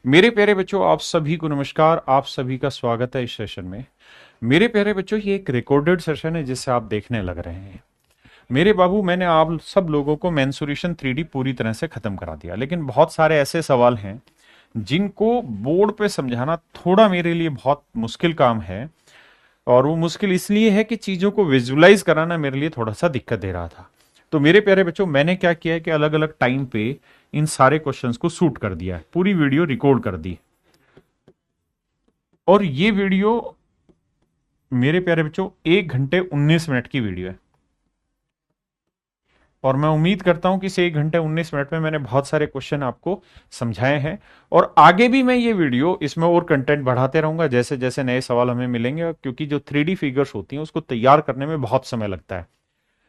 मेरे प्यारे बच्चों, आप सभी को नमस्कार। आप सभी का स्वागत है इस सेशन में। मेरे प्यारे बच्चों, ये एक रिकॉर्डेड सेशन है जिसे आप देखने लग रहे हैं। मेरे बाबू, मैंने आप सब लोगों को मेंसुरेशन 3D पूरी तरह से खत्म करा दिया, लेकिन बहुत सारे ऐसे सवाल हैं जिनको बोर्ड पे समझाना थोड़ा मेरे लिए बहुत मुश्किल काम है। और वो मुश्किल इसलिए है कि चीजों को विजुलाइज कराना मेरे लिए थोड़ा सा दिक्कत दे रहा था। तो मेरे प्यारे बच्चों, मैंने क्या किया है कि अलग अलग टाइम पे इन सारे क्वेश्चंस को शूट कर दिया है, पूरी वीडियो रिकॉर्ड कर दी। और ये वीडियो मेरे प्यारे बच्चों 1 घंटे 19 मिनट की वीडियो है। और मैं उम्मीद करता हूं कि इस 1 घंटे 19 मिनट में मैंने बहुत सारे क्वेश्चन आपको समझाए हैं। और आगे भी मैं ये वीडियो इसमें और कंटेंट बढ़ाते रहूंगा जैसे जैसे नए सवाल हमें मिलेंगे, क्योंकि जो 3D फिगर्स होती हैं उसको तैयार करने में बहुत समय लगता है।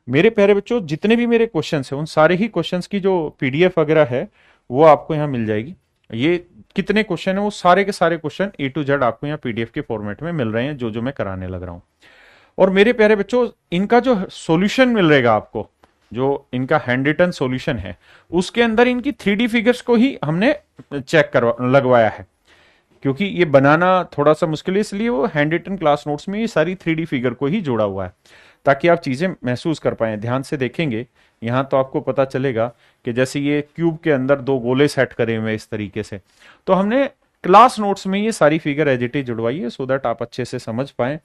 मेरे प्यारे बच्चों, जितने भी मेरे क्वेश्चंस हैं उन सारे ही क्वेश्चंस की जो पीडीएफ वगैरह है वो आपको यहाँ मिल जाएगी। ये कितने क्वेश्चन है, वो सारे के सारे क्वेश्चन A to Z आपको यहाँ पीडीएफ के फॉर्मेट में मिल रहे हैं, जो जो मैं कराने लग रहा हूँ। और मेरे प्यारे बच्चों, इनका जो सॉल्यूशन मिल रहेगा आपको, जो इनका हैंड रिटन सॉल्यूशन है, उसके अंदर इनकी 3D फिगर्स को ही हमने चेक करवा लगवाया है। क्योंकि ये बनाना थोड़ा सा मुश्किल है, इसलिए वो हैंड रिटन क्लास नोट्स में ये सारी 3D फिगर को ही जोड़ा हुआ है, ताकि आप चीजें महसूस कर पाए। ध्यान से देखेंगे यहां तो आपको पता चलेगा कि जैसे ये क्यूब के अंदर दो गोले सेट करे हुए इस तरीके से, तो हमने क्लास नोट्स में ये सारी फिगर एज इट इज जुड़वाई है, सो दैट आप अच्छे से समझ पाए।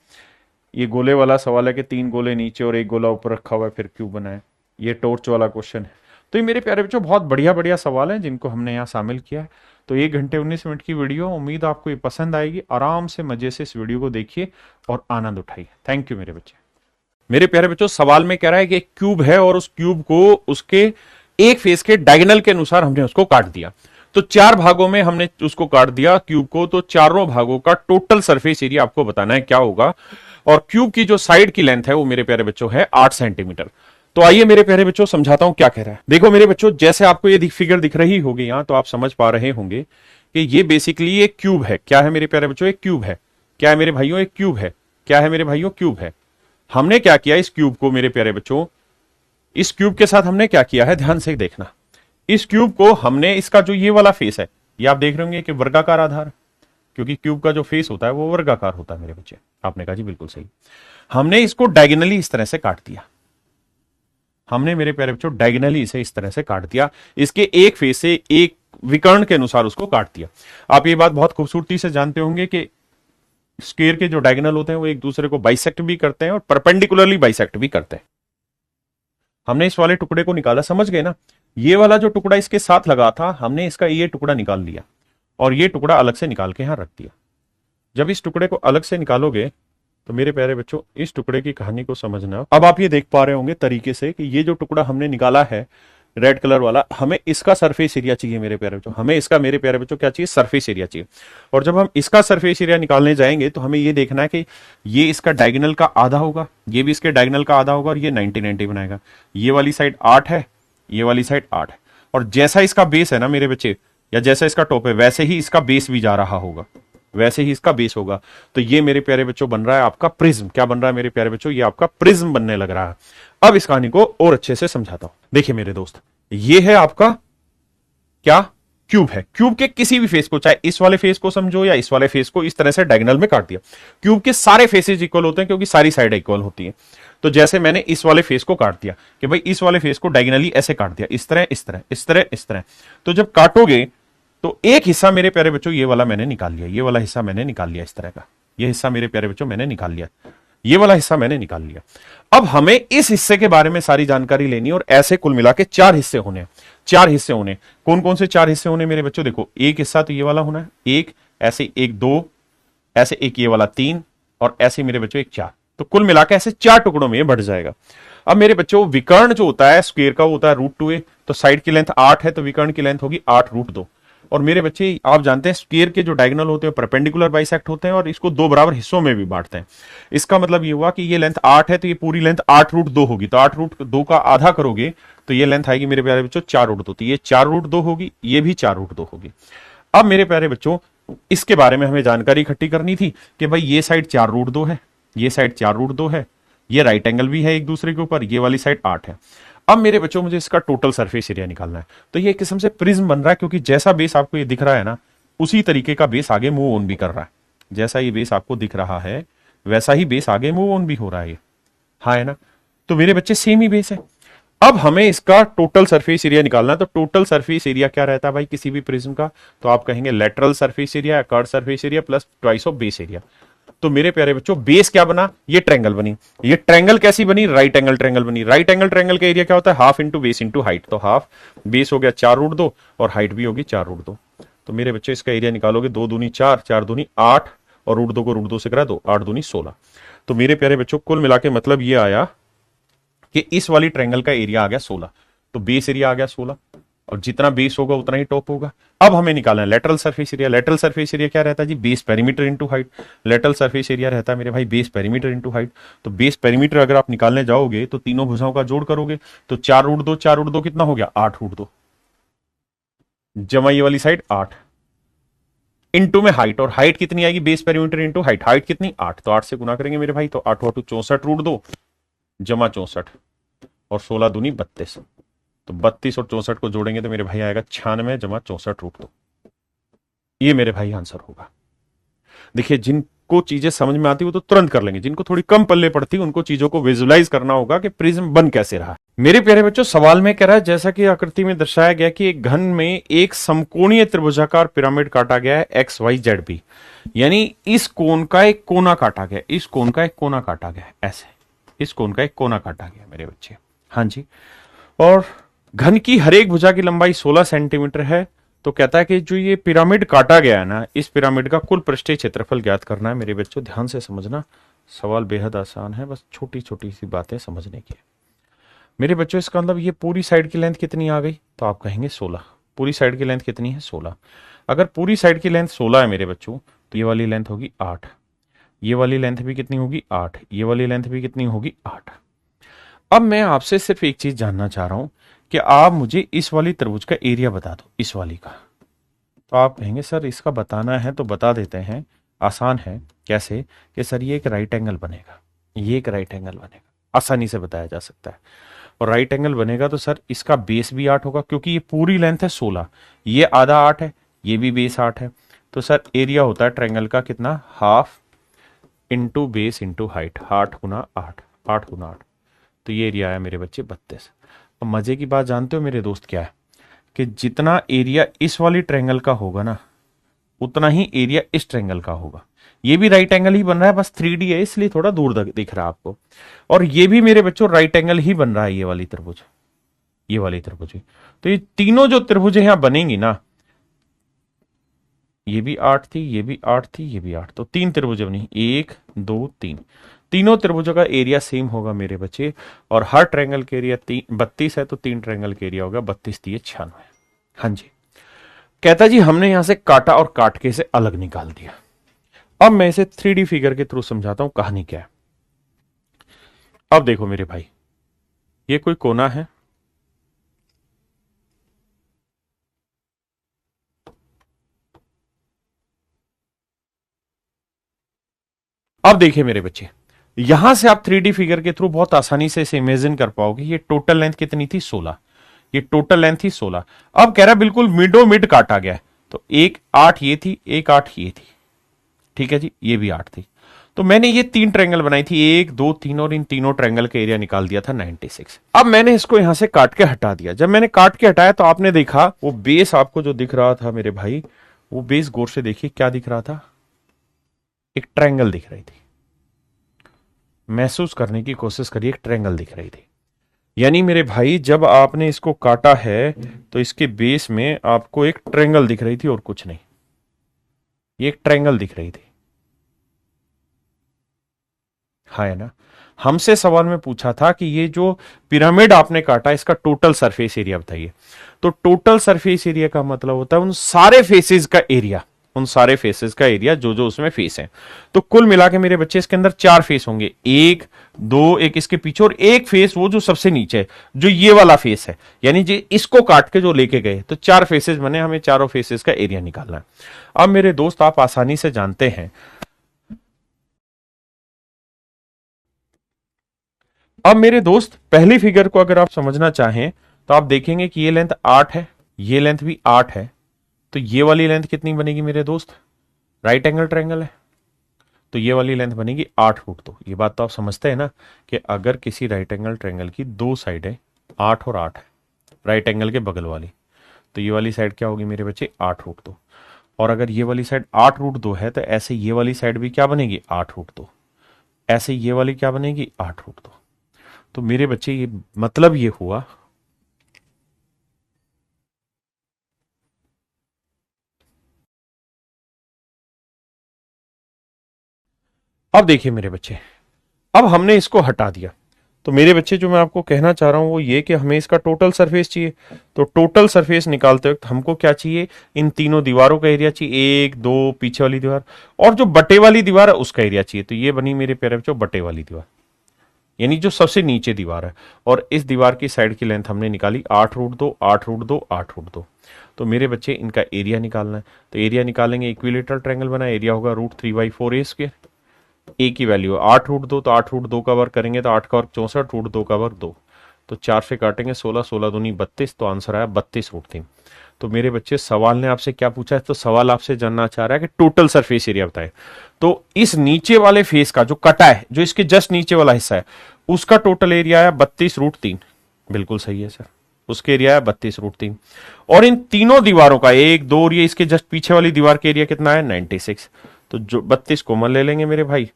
ये गोले वाला सवाल है कि 3 गोले नीचे और 1 गोला ऊपर रखा हुआ है, फिर क्यूब बनाए। ये टॉर्च वाला क्वेश्चन है। तो ये मेरे प्यारे बच्चों बहुत बढ़िया बढ़िया सवाल हैं जिनको हमने यहाँ शामिल किया है। तो 1 घंटे 19 मिनट की वीडियो, उम्मीद आपको ये पसंद आएगी। आराम से मजे से इस वीडियो को देखिए और आनंद उठाइए। थैंक यू मेरे बच्चे। मेरे प्यारे बच्चों, सवाल में कह रहा है कि एक क्यूब है और उस क्यूब को उसके एक फेस के डायगोनल के अनुसार हमने उसको काट दिया। तो 4 भागों में हमने उसको काट दिया क्यूब को, तो चारों भागों का टोटल सरफेस एरिया आपको बताना है क्या होगा। और क्यूब की जो साइड की लेंथ है वो मेरे प्यारे बच्चों है 8 सेंटीमीटर। तो आइए मेरे प्यारे बच्चों समझाता हूं क्या कह रहा है। देखो मेरे बच्चों, जैसे आपको ये फिगर दिख रही होगी यहां, तो आप समझ पा रहे होंगे कि ये बेसिकली एक क्यूब है। क्या है मेरे प्यारे बच्चों? एक क्यूब है। क्या है मेरे भाइयों? एक क्यूब है। क्या है मेरे भाइयों? क्यूब है। हमने क्या किया इस क्यूब को मेरे प्यारे बच्चों, इस क्यूब के साथ हमने क्या किया है, ध्यान से देखना। इस क्यूब को हमने, इसका जो ये वाला फेस है, ये आप देख रहे होंगे कि वर्गाकार आधार, क्योंकि क्यूब का जो फेस होता है वो वर्गाकार होता है मेरे बच्चे। आपने कहा जी बिल्कुल सही। हमने इसको डायगोनली इस तरह से काट दिया। हमने मेरे प्यारे बच्चों डायगोनली इसे इस तरह से काट दिया, इसके एक फेस से एक विकर्ण के अनुसार उसको काट दिया। आप ये बात बहुत खूबसूरती से जानते होंगे कि स्क्वायर के जो डायगोनल होते हैं वो एक दूसरे को बाइसेक्ट भी करते हैं और परपेंडिकुलरली बाइसेक्ट भी करते हैं। हमने इस वाले टुकड़े को निकाला, समझ गए ना? ये वाला जो टुकड़ा इसके साथ लगा था, हमने इसका ये टुकड़ा निकाल लिया और ये टुकड़ा अलग से निकाल के यहां रख दिया। जब इस टुकड़े को अलग से निकालोगे तो मेरे प्यारे बच्चों, इस टुकड़े की कहानी को समझना। अब आप ये देख पा रहे होंगे तरीके से कि ये जो टुकड़ा हमने निकाला है रेड कलर वाला, हमें इसका सरफेस एरिया चाहिए मेरे प्यारे बच्चों। हमें इसका मेरे प्यारे बच्चों क्या चाहिए? सरफेस एरिया चाहिए। और जब हम इसका सरफेस एरिया निकालने जाएंगे तो हमें ये देखना है कि ये इसका डायगोनल का आधा होगा, ये भी इसके डायगोनल का आधा होगा, और ये 90-90 बनाएगा। ये वाली साइड 8 है, ये वाली साइड 8 है। और जैसा इसका बेस है ना मेरे बच्चे, या जैसा इसका टॉप है, वैसे ही इसका बेस भी जा रहा होगा, वैसे ही इसका बेस होगा। तो ये मेरे प्यारे बच्चों बन रहा है आपका प्रिज्म। क्या बन रहा है मेरे प्यारे बच्चों? ये आपका प्रिज्म बनने लग रहा है। अब इस कहानी को और अच्छे से समझाता हूं। देखिए मेरे दोस्त, ये है आपका क्या? क्यूब है। क्यूब के किसी भी फेस को, चाहे इस वाले फेस को समझो या इस वाले फेस को, इस तरह से डायगोनल में काट दिया। क्यूब के सारे फेसेस इक्वल होते हैं क्योंकि सारी साइड इक्वल होती है। तो जैसे मैंने इस वाले फेस को काट दिया कि भाई इस वाले फेस को डायगोनली ऐसे काट दिया, इस तरह इस तरह इस तरह इस तरह। तो जब काटोगे तो एक हिस्सा मेरे प्यारे बच्चों ये वाला मैंने निकाल लिया, ये वाला हिस्सा मैंने निकाल लिया, इस तरह का ये हिस्सा मेरे प्यारे बच्चों मैंने निकाल लिया, ये वाला हिस्सा मैंने निकाल लिया। अब हमें इस हिस्से के बारे में सारी जानकारी लेनी है और ऐसे कुल मिला के 4 हिस्से होने। 4 हिस्से होने। कौन कौन से 4 हिस्से होने मेरे बच्चों? देखो, एक हिस्सा तो ये वाला होना है, एक ऐसे, एक 2 ऐसे, एक ये वाला 3 और ऐसे मेरे बच्चों एक 4। तो कुल मिला के ऐसे 4 टुकड़ों में बढ़ जाएगा। अब मेरे बच्चों, विकर्ण जो होता है स्क्वायर का होता है √2a, तो साइड की लेंथ 8 है तो विकर्ण की लेंथ होगी 8√2। और मेरे बच्चे आप जानते हैं स्क्वायर के जो डायगोनल होते हैं परपेंडिकुलर बाइसेक्ट होते हैं और इसको 2 बराबर हिस्सों में भी बांटते हैं। इसका मतलब ये हुआ कि ये लेंथ 8 है तो ये पूरी लेंथ 8√2 होगी। तो 8√2 का आधा करोगे तो ये लेंथ आएगी मेरे प्यारे बच्चों 4√2। तो ये 4√2 होगी, ये भी 4√2 होगी। अब मेरे प्यारे बच्चों, इसके बारे में हमें जानकारी इकट्ठी करनी थी कि भाई ये साइड 4√2 है, ये साइड 4√2 है, ये राइट एंगल भी है एक दूसरे के ऊपर, ये वाली साइड 8 है। अब मेरे बच्चों मुझे इसका टोटल सरफेस एरिया निकालना है। तो ये एक किस्म से प्रिज्म बन रहा है, क्योंकि जैसा बेस आपको ये दिख रहा है ना, उसी तरीके का बेस आगे मूव ऑन भी कर रहा है। जैसा ये बेस आपको दिख रहा है वैसा ही बेस आगे मूव ऑन भी हो रहा है ये, हाँ है ना। तो मेरे बच्चे सेम ही बेस है। अब हमें इसका टोटल सरफेस एरिया निकालना है। तो टोटल सरफेस एरिया क्या रहता है भाई किसी भी प्रिज्म का? तो आप कहेंगे lateral surface area, curve surface area plus twice of base area. तो मेरे प्यारे बच्चों बेस क्या बना? ये ट्रायंगल बनी। ये ट्रायंगल कैसी बनी? राइट एंगल ट्रायंगल बनी। राइट एंगल ट्रायंगल का एरिया क्या होता है? Half into base into height. तो हाफ बेस हो गया 4√2 और हाइट भी होगी 4√2। तो मेरे बच्चे इसका एरिया निकालोगे 2 दूनी 4, 4 दूनी 8 और √2 को √2 से करा दो, 8 दूनी 16। तो मेरे प्यारे बच्चों कुल मिला के मतलब ये आया कि इस वाली ट्रायंगल का एरिया आ गया 16। तो बेस एरिया आ गया 16 और जितना बेस होगा उतना ही टॉप होगा। अब हमें निकालना है lateral surface area. Lateral surface area क्या रहता है जी? Base perimeter into height. Lateral surface area रहता है मेरे भाई बेस पेरीमीटर इनटू हाइट। तो बेस पेरीमीटर अगर आप निकालने जाओगे तो तीनों भुजाओं का जोड़ करोगे तो 4√2, 4√2 कितना हो गया? 8√2 जमा ये वाली साइड 8 इंटू में हाइट। और हाइट कितनी आएगी? Base perimeter into height. Height कितनी? 8। तो 8 से गुना करेंगे मेरे भाई। तो 8 64√2 जमा 64 और 16 दूनी 32। तो 32 और 64 को जोड़ेंगे तो मेरे भाई आएगा 96 जमा 64√2। ये मेरे भाई आंसर होगा। देखिए जिनको चीजें समझ में आती वो तो तुरंत कर लेंगे, जिनको थोड़ी कम पल्ले पड़ती उनको चीजों को विजुलाइज करना होगा कि प्रिज्म बन कैसे रहा। मेरे प्यारे बच्चों सवाल में कह रहा है जैसा कि आकृति में दर्शाया गया कि एक घन में एक समकोणीय त्रिभुजाकार पिरामिड काटा गया है एक्स वाई जेड बी। यानी इस कोण का एक कोना काटा गया, इस कोण का एक कोना काटा गया है, ऐसे इस कोण का एक कोना काटा गया मेरे बच्चे। हाँ जी। और घन की हर एक भुजा की लंबाई 16 सेंटीमीटर है। तो कहता है कि जो ये पिरामिड काटा गया है ना, इस पिरामिड का कुल पृष्ठीय क्षेत्रफल ज्ञात करना है। मेरे बच्चों ध्यान से समझना, सवाल बेहद आसान है, बस छोटी छोटी सी बातें समझने की। मेरे बच्चों इसका मतलब ये पूरी साइड की लेंथ कितनी आ गई? तो आप कहेंगे 16। पूरी साइड की लेंथ कितनी है? 16। अगर पूरी साइड की लेंथ 16 है मेरे बच्चों तो ये वाली लेंथ होगी 8, ये वाली लेंथ भी कितनी होगी? 8, ये वाली लेंथ भी कितनी होगी? 8। अब मैं आपसे सिर्फ एक चीज जानना चाह रहा हूं कि आप मुझे इस वाली तरबूज का एरिया बता दो, इस वाली का। तो आप कहेंगे सर इसका बताना है तो बता देते हैं, आसान है। कैसे? कि सर ये एक राइट एंगल बनेगा, ये एक राइट एंगल बनेगा, आसानी से बताया जा सकता है। और राइट एंगल बनेगा तो सर इसका बेस भी 8 होगा क्योंकि ये पूरी लेंथ है 16, ये आधा 8 है, ये भी बेस 8 है। तो सर एरिया होता है ट्रायंगल का कितना? Half into base into height, 8 गुना 8, 8 गुना 8। तो ये एरिया आया मेरे बच्चे 32। अब मजे की बात जानते हो मेरे दोस्त क्या है? कि जितना एरिया इस वाली ट्रायंगल का होगा ना उतना ही एरिया इस ट्रायंगल का होगा। ये भी राइट एंगल ही बन रहा है, बस 3D है इसलिए थोड़ा दूर दिख रहा है आपको। और ये भी मेरे बच्चों राइट एंगल ही बन रहा है, ये वाली त्रिभुज, ये वाली त्रिभुज। तो ये तीनों जो त्रिभुज यहां बनेंगी ना, ये भी 8 थी, ये भी 8 थी, ये भी 8, तो 3 त्रिभुज बनी, 1 2 3। तीनों त्रिभुजों का एरिया सेम होगा मेरे बच्चे। और हर ट्रायंगल के एरिया 32 है तो 3 ट्रायंगल के एरिया होगा 32 3 96। हाँ जी। कहता जी हमने यहां से काटा और काट के इसे अलग निकाल दिया। अब मैं इसे 3D फिगर के थ्रू समझाता हूं कहानी क्या है। अब देखो मेरे भाई, ये कोई कोना है, अब देखिए मेरे बच्चे, यहां से आप 3D फिगर के थ्रू बहुत आसानी से इसे इमेजिन कर पाओगे। ये टोटल लेंथ कितनी थी? 16। ये टोटल लेंथ थी 16। अब कह रहा है बिल्कुल मिडो मिड काटा गया है। तो एक 8 ये थी, एक 8 ये थी, ठीक है जी, ये भी 8 थी। तो मैंने ये 3 ट्रायंगल बनाई थी, 1 2 3, और इन तीनों ट्रायंगल का एरिया निकाल दिया था 96। अब मैंने इसको यहां से काट के हटा दिया। जब मैंने काट के हटाया तो आपने देखा वो बेस आपको जो दिख रहा था मेरे भाई, वो बेस गौर से देखिए क्या दिख रहा था? एक ट्रायंगल दिख रही थी। महसूस करने की कोशिश करिए, एक ट्रायंगल दिख रही थी। यानी मेरे भाई जब आपने इसको काटा है तो इसके बेस में आपको एक ट्रायंगल दिख रही थी और कुछ नहीं, ये एक ट्रायंगल दिख रही थी, हाँ है ना। हमसे सवाल में पूछा था कि ये जो पिरामिड आपने काटा इसका टोटल सरफेस एरिया बताइए। तो टोटल सरफेस एरिया का मतलब होता है उन सारे फेसेस का एरिया, उन सारे फेसेस का एरिया जो जो उसमें फेस है। तो कुल मिला के मेरे बच्चे इसके अंदर 4 फेस होंगे, 1 2, एक इसके पीछे और एक फेस वो जो सबसे नीचे है, जो ये वाला फेस है। यानी जी इसको काट के जो लेके गए तो 4 फेसेस बने, हमें चारों फेसेस का एरिया निकालना है। अब मेरे दोस्त आप आसानी से जानते हैं, अब मेरे दोस्त पहली फिगर को अगर आप समझना चाहें तो आप देखेंगे कि ये लेंथ 8 है, ये लेंथ भी 8 है, तो ये वाली लेंथ कितनी बनेगी मेरे दोस्त? राइट एंगल ट्रायंगल है तो ये वाली लेंथ बनेगी 8√2। ये बात तो आप समझते हैं ना कि अगर किसी राइट एंगल ट्रायंगल की दो साइडें 8 और 8 है, राइट एंगल के बगल वाली, तो ये वाली साइड क्या होगी मेरे बच्चे? 8√2। और अगर ये वाली साइड 8√2 है तो ऐसे ये वाली साइड भी क्या बनेगी? 8√2। ऐसे ये वाली क्या बनेगी? 8√2। तो मेरे बच्चे ये मतलब ये हुआ अब देखिए मेरे बच्चे, अब हमने इसको हटा दिया तो मेरे बच्चे जो मैं आपको कहना चाह रहा हूं वो ये कि हमें इसका टोटल सरफेस चाहिए। तो टोटल सरफेस निकालते वक्त हमको क्या चाहिए? इन तीनों दीवारों का एरिया चाहिए, 1 2 पीछे वाली दीवार, और जो बटे वाली दीवार है उसका एरिया चाहिए। तो ये बनी मेरे प्यारे बच्चों बटे वाली दीवार, यानी जो सबसे नीचे दीवार है। और इस दीवार की साइड की लेंथ हमने निकाली 8√2 8√2 8√2। तो मेरे बच्चे इनका एरिया निकालना है। तो एरिया निकालेंगे, इक्विलेटरल ट्रायंगल बना, एरिया होगा √3/4a²। ए की वैल्यू 8√2, तो 8√2 का वर्ग करेंगे तो 8 का वर्ग 64, √2 का वर्ग 2, तो 4 से काटेंगे 16, 16 दूनी 32, तो आंसर आया 32√3। तो मेरे बच्चे सवाल ने आपसे क्या पूछा है? तो सवाल आपसे जानना चाह रहा है कि टोटल सरफेस एरिया बताए। तो इस नीचे वाले फेस का जो कटा है, जो इसके जस्ट नीचे वाला हिस्सा है, उसका टोटल एरिया आया 32√3। बिल्कुल सही है सर, उसके एरिया है 32√3। और इन तीनों दीवारों का 1 2 और ये इसके जस्ट पीछे वाली दीवार के एरिया कितना है? 96। तो जो 32 कॉमन ले लेंगे मेरे भाई,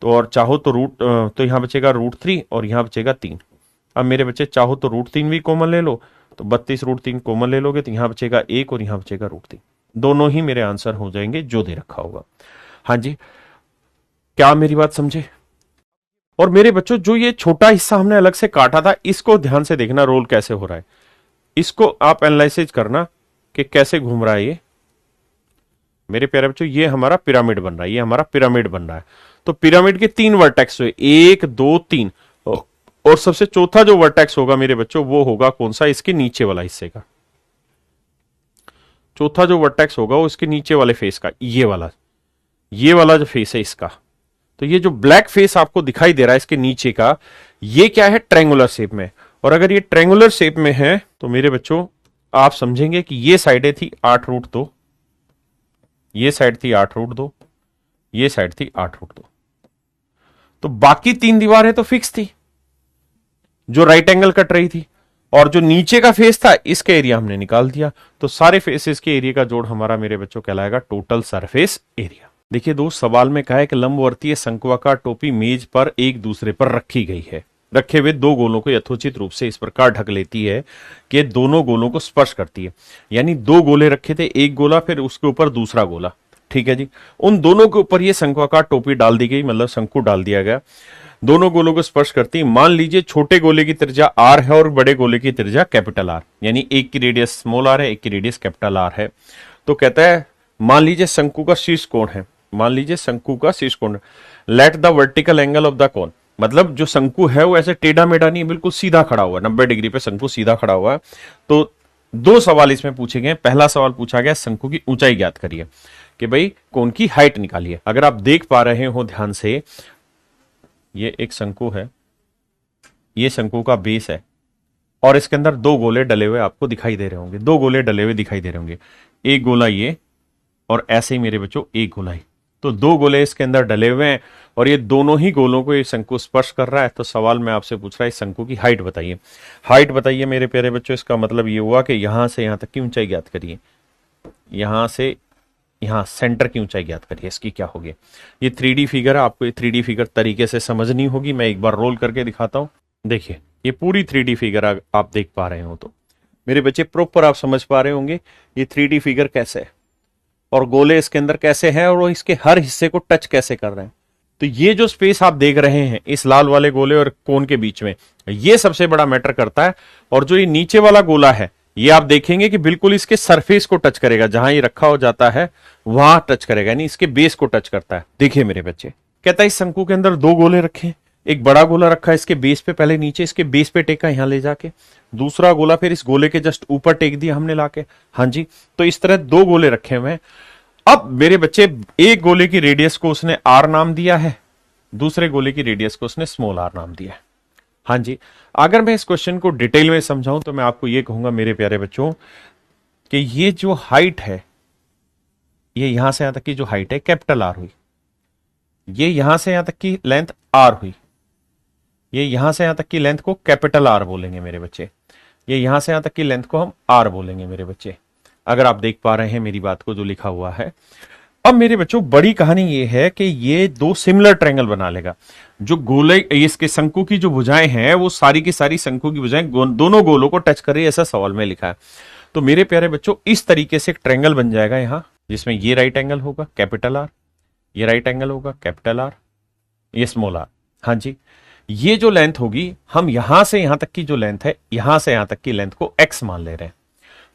तो और चाहो तो तो यहां बचेगा √3 और यहां बचेगा 3। अब मेरे बच्चे चाहो तो √3 भी कॉमन ले लो, तो 32√3 कॉमन ले लोगे तो यहां बचेगा 1 और यहां बचेगा √3। दोनों ही मेरे आंसर हो जाएंगे जो दे रखा होगा। हाँ जी, क्या मेरी बात समझे? और मेरे बच्चों जो ये छोटा हिस्सा हमने अलग से काटा था, इसको ध्यान से देखना रोल कैसे हो रहा है। इसको आप एनालिसिस करना कि कैसे घूम रहा है ये। मेरे प्यारे बच्चों ये हमारा पिरामिड बन रहा है, ये हमारा पिरामिड बन रहा है। तो पिरामिड के 3 वर्टेक्स हुए, 1 2 3, और सबसे चौथा जो वर्टेक्स होगा मेरे बच्चों वो होगा कौन सा? इसके नीचे वाला हिस्से का। चौथा जो वर्टेक्स होगा वो इसके नीचे वाले फेस का, ये वाला जो फेस है इसका। तो ये जो ब्लैक फेस आपको दिखाई दे रहा है इसके नीचे का, ये क्या है? ट्रायंगुलर शेप में। और अगर ये ट्रायंगुलर शेप में है तो मेरे बच्चों आप समझेंगे कि ये साइडें थी 8√2, ये साइड थी 8√2, ये साइड थी 8√2। तो बाकी 3 दीवारें तो फिक्स थी जो राइट एंगल कट रही थी, और जो नीचे का फेस था इसका एरिया हमने निकाल दिया। तो सारे फेसेस के एरिया का जोड़ हमारा मेरे बच्चों कहलाएगा टोटल सरफेस एरिया। देखिए दोस्त, सवाल में कहा है कि लंबवर्तीय शंक्वाकार टोपी मेज पर एक दूसरे पर रखी गई है। रखे हुए दो गोलों को यथोचित रूप से इस प्रकार ढक लेती है कि दोनों गोलों को स्पर्श करती है। यानी 2 गोले रखे थे, एक गोला फिर उसके ऊपर दूसरा गोला, ठीक है जी। उन दोनों के ऊपर ये शंक्वाकार टोपी डाल दी गई, मतलब शंकु डाल दिया गया, दोनों गोलों को स्पर्श करती है। मान लीजिए छोटे गोले की त्रिज्या r है और बड़े गोले की त्रिज्या कैपिटल R, यानी एक की रेडियस स्मॉल r है, एक की रेडियस कैपिटल R है। तो कहता है मान लीजिए शंकु का शीर्ष कोण है, मान लीजिए शंकु का शीर्ष कोण, let the vertical angle of the cone, मतलब जो शंकु है वो ऐसे टेढ़ा मेढ़ा नहीं, बिल्कुल सीधा खड़ा हुआ है, 90 डिग्री पे शंकु सीधा खड़ा हुआ है। तो 2 सवाल इसमें पूछे गए। पहला सवाल पूछा गया शंकु की ऊंचाई ज्ञात करिए, कि भाई कोन की हाइट निकालिए। अगर आप देख पा रहे हो ध्यान से, ये एक शंकु है, ये शंकु का बेस है, और इसके अंदर 2 गोले डले हुए आपको दिखाई दे रहे होंगे, 2 गोले डले हुए दिखाई दे रहे होंगे, एक गोला ये और ऐसे ही मेरे बच्चों एक गोला ही। तो 2 गोले इसके अंदर डले हुए हैं और ये दोनों ही गोलों को ये शंकु स्पर्श कर रहा है। तो सवाल में आपसे पूछ रहा है इस शंकु की हाइट बताइए। हाइट बताइए मेरे प्यारे बच्चों, इसका मतलब ये हुआ कि यहां से यहां तक की ऊंचाई ज्ञात करिए, यहां से यहां सेंटर की ऊंचाई ज्ञात करिए। इसकी क्या होगी? ये 3D फिगर है, आपको ये 3D फिगर तरीके से समझनी होगी। मैं एक बार रोल करके दिखाता हूं। देखिए ये पूरी 3D फिगर आप देख पा रहे हो तो मेरे बच्चे प्रॉपर आप समझ पा रहे होंगे ये 3D फिगर कैसे है और गोले इसके अंदर कैसे हैं और वो इसके हर हिस्से को टच कैसे कर रहे हैं। तो ये जो स्पेस आप देख रहे हैं इस लाल वाले गोले और कोन के बीच में, ये सबसे बड़ा मैटर करता है। और जो ये नीचे वाला गोला है ये आप देखेंगे कि बिल्कुल इसके सरफेस को टच करेगा, जहां ये रखा हो जाता है वहां टच करेगा, यानी इसके बेस को टच करता है। देखिए मेरे बच्चे, कहता है इस शंकु के अंदर 2 गोले रखे, एक बड़ा गोला रखा है इसके बेस पे, पहले नीचे इसके बेस पे टेका यहां ले जाके, दूसरा गोला फिर इस गोले के जस्ट ऊपर टेक दिया हमने लाके। हाँ जी, तो इस तरह 2 गोले रखे हुए हैं। अब मेरे बच्चे एक गोले की रेडियस को उसने r नाम दिया है, दूसरे गोले की रेडियस को उसने स्मॉल r नाम दिया है। हाँ जी, अगर मैं इस क्वेश्चन को डिटेल में समझाऊं तो मैं आपको यह कहूंगा मेरे प्यारे बच्चों कि ये जो हाइट है, ये यहां से यहां तक की जो हाइट है कैपिटल आर हुई, ये यहां से यहां तक की लेंथ आर हुई, ये यहां से यहां तक की लेंथ को कैपिटल आर बोलेंगे मेरे बच्चे, ये यहां से यहां तक की लेंथ को हम आर बोलेंगे मेरे बच्चे, अगर आप देख पा रहे हैं मेरी बात को जो लिखा हुआ है। अब मेरे बच्चों बड़ी कहानी ये है कि ये दो सिमिलर ट्रायंगल बना लेगा। जो गोले इसके शंकु की जो भुजाएं हैं वो सारी की सारी शंकु की भुजाएं दोनों गोलों को टच कर रही है, ऐसा सवाल में लिखा है। तो मेरे प्यारे बच्चों इस तरीके से एक ट्रायंगल बन जाएगा यहां, जिसमें ये राइट एंगल होगा कैपिटल आर, ये राइट एंगल होगा कैपिटल आर, ये स्मॉल आर। हाँ जी, ये जो लेंथ होगी, हम यहां से यहां तक की जो लेंथ है, यहां से यहां तक की लेंथ को एक्स मान ले रहे हैं।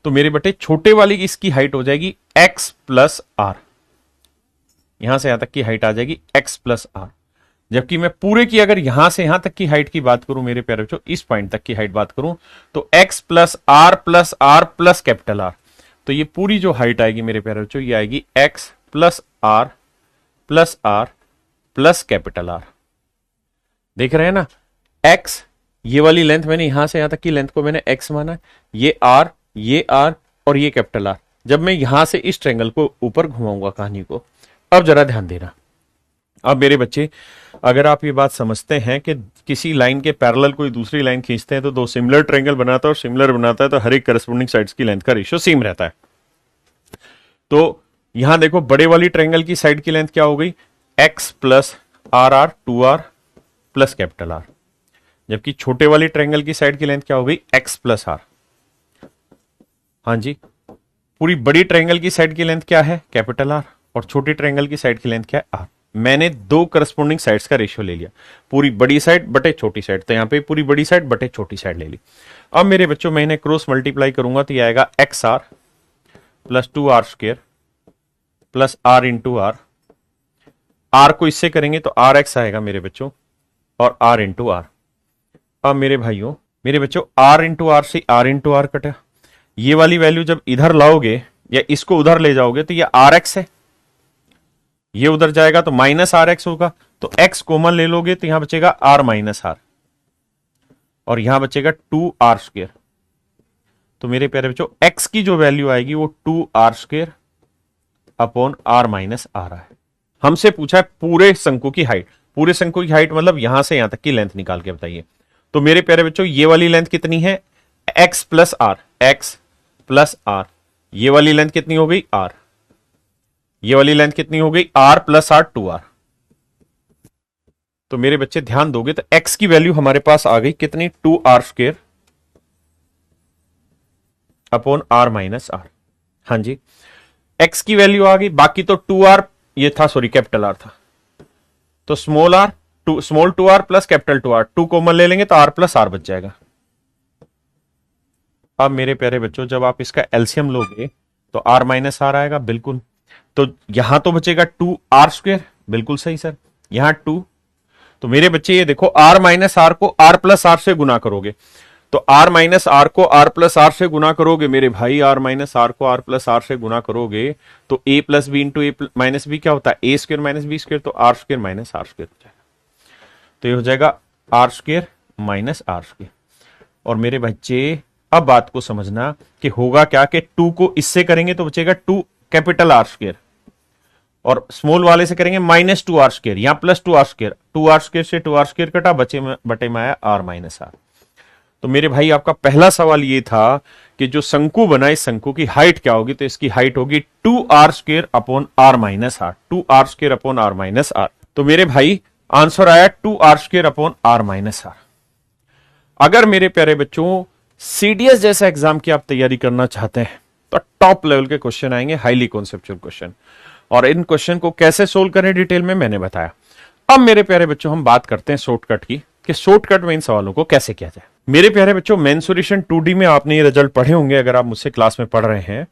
तो मेरे बेटे छोटे वाली की इसकी हाइट हो जाएगी एक्स प्लस आर, यहां से यहां तक की हाइट आ जाएगी एक्स प्लस आर। जबकि मैं पूरे की अगर यहां से यहां तक की हाइट की बात करूं मेरे प्यारे बच्चों, इस पॉइंट तक की हाइट बात करूं तो X plus R plus capital R. तो ये पूरी जो हाइट आएगी मेरे प्यारे बच्चों, ये आएगी X plus R plus capital R. देख रहे हैं ना, एक्स ये वाली लेंथ मैंने यहां से यहां तक की लेंथ को मैंने एक्स माना, ये आर और ये कैपिटल आर। जब मैं यहां से इस ट्रायंगल को ऊपर घुमाऊंगा कहानी को, अब जरा ध्यान देना। अब मेरे बच्चे अगर आप ये बात समझते हैं कि किसी लाइन के पैरेलल कोई दूसरी लाइन खींचते हैं तो दो सिमिलर ट्रायंगल बनाता है और सिमिलर बनाता है तो हर एक करस्पोंडिंग साइड्स की लेंथ का रेशियो सेम रहता है। तो यहां देखो बड़े वाली ट्रायंगल की साइड की लेंथ क्या हो गई, X plus R R 2r plus capital R. जबकि छोटे वाली ट्रायंगल की साइड की लेंथ क्या हो गई, एक्स प्लस आर। हाँ जी, पूरी बड़ी ट्रायंगल की साइड की लेंथ क्या है, कैपिटल आर, और छोटी ट्रायंगल की साइड की लेंथ क्या है, आर। मैंने दो करस्पोंडिंग साइड्स का रेशियो ले लिया, पूरी बड़ी साइड बटे छोटी साइड, तो यहां पे पूरी बड़ी साइड बटे छोटी साइड ले ली। अब मेरे बच्चों मैं इन्हें क्रॉस मल्टीप्लाई करूंगा तो ये आएगा X R plus 2r square plus R into R. R को इससे करेंगे तो आर एक्स आएगा मेरे बच्चों, और आर इंटू आर। अब मेरे भाइयों मेरे बच्चों आर इंटू आर से आर इंटू आर कटा, ये वाली वैल्यू जब इधर लाओगे या इसको उधर ले जाओगे तो ये आर एक्स है, ये उधर जाएगा तो माइनस आर एक्स होगा, तो एक्स कॉमन ले लोगे तो यहां बचेगा आर माइनस आर, और यहां बचेगा 2r स्क्वायर। तो मेरे प्यारे बच्चों एक्स की जो वैल्यू आएगी वो 2r square upon R minus R है। हमसे पूछा है पूरे शंकु की हाइट, पूरे शंकु की हाइट मतलब यहां से यहां तक की लेंथ निकाल के बताइए। तो मेरे प्यारे बच्चों ये वाली लेंथ कितनी है, X plus R, X plus R. ये वाली लेंथ कितनी हो गई, आर। ये वाली लेंथ कितनी हो गई, आर प्लस आर 2r। तो मेरे बच्चे ध्यान दोगे तो x की वैल्यू हमारे पास आ गई कितनी, 2r square upon R minus R. हाँ जी, x की वैल्यू आ गई, बाकी तो 2r ये था, सॉरी कैपिटल आर था, तो small R small 2r plus capital 2r, 2 common ले लेंगे तो r प्लस आर बच जाएगा। अब मेरे प्यारे बच्चों जब आप इसका एलसीएम लोगे तो r माइनस आर आएगा, बिल्कुल। तो यहां तो बचेगा 2r स्क्वायर, बिल्कुल सही सर, यहां 2। तो मेरे बच्चे ये देखो r माइनस आर को r प्लस आर से गुना करोगे, तो r माइनस आर को r प्लस आर से गुना करोगे मेरे भाई, r माइनस आर को r प्लस आर से गुना करोगे तो a plus B into A minus B क्या होता है, A square minus B square, तो r square minus R square हो जाएगा। तो ये हो जाएगा r square minus R square. और मेरे बच्चे अब बात को समझना कि होगा क्या कि 2 को इससे करेंगे तो बचेगा 2 कैपिटल आर स्क्वायर, और स्मॉल वाले से करेंगे माइनस 2r स्क्वायर, यहां plus 2r square, 2r square से 2r स्क्वायर कटा, बटे में आया r माइनस आर। तो मेरे भाई आपका पहला सवाल ये था कि जो शंकु बना इस शंकु की हाइट क्या होगी, तो इसकी हाइट होगी 2r square upon R minus R, 2r square upon R minus R. तो मेरे भाई आंसर आया 2r square upon R minus R. अगर मेरे प्यारे बच्चों सीडीएस जैसा एग्जाम की आप तैयारी करना चाहते हैं तो टॉप लेवल के क्वेश्चन आएंगे, हाईली कॉन्सेप्चुअल क्वेश्चन, और इन क्वेश्चन को कैसे सोल्व करें डिटेल में मैंने बताया। अब मेरे प्यारे बच्चों हम बात करते हैं शॉर्टकट की, कि शॉर्टकट में इन सवालों को कैसे किया जाए। मेरे प्यारे बच्चों मेंसुरेशन 2D में आपने ये रिजल्ट पढ़े होंगे, अगर आप मुझसे क्लास में पढ़ रहे हैं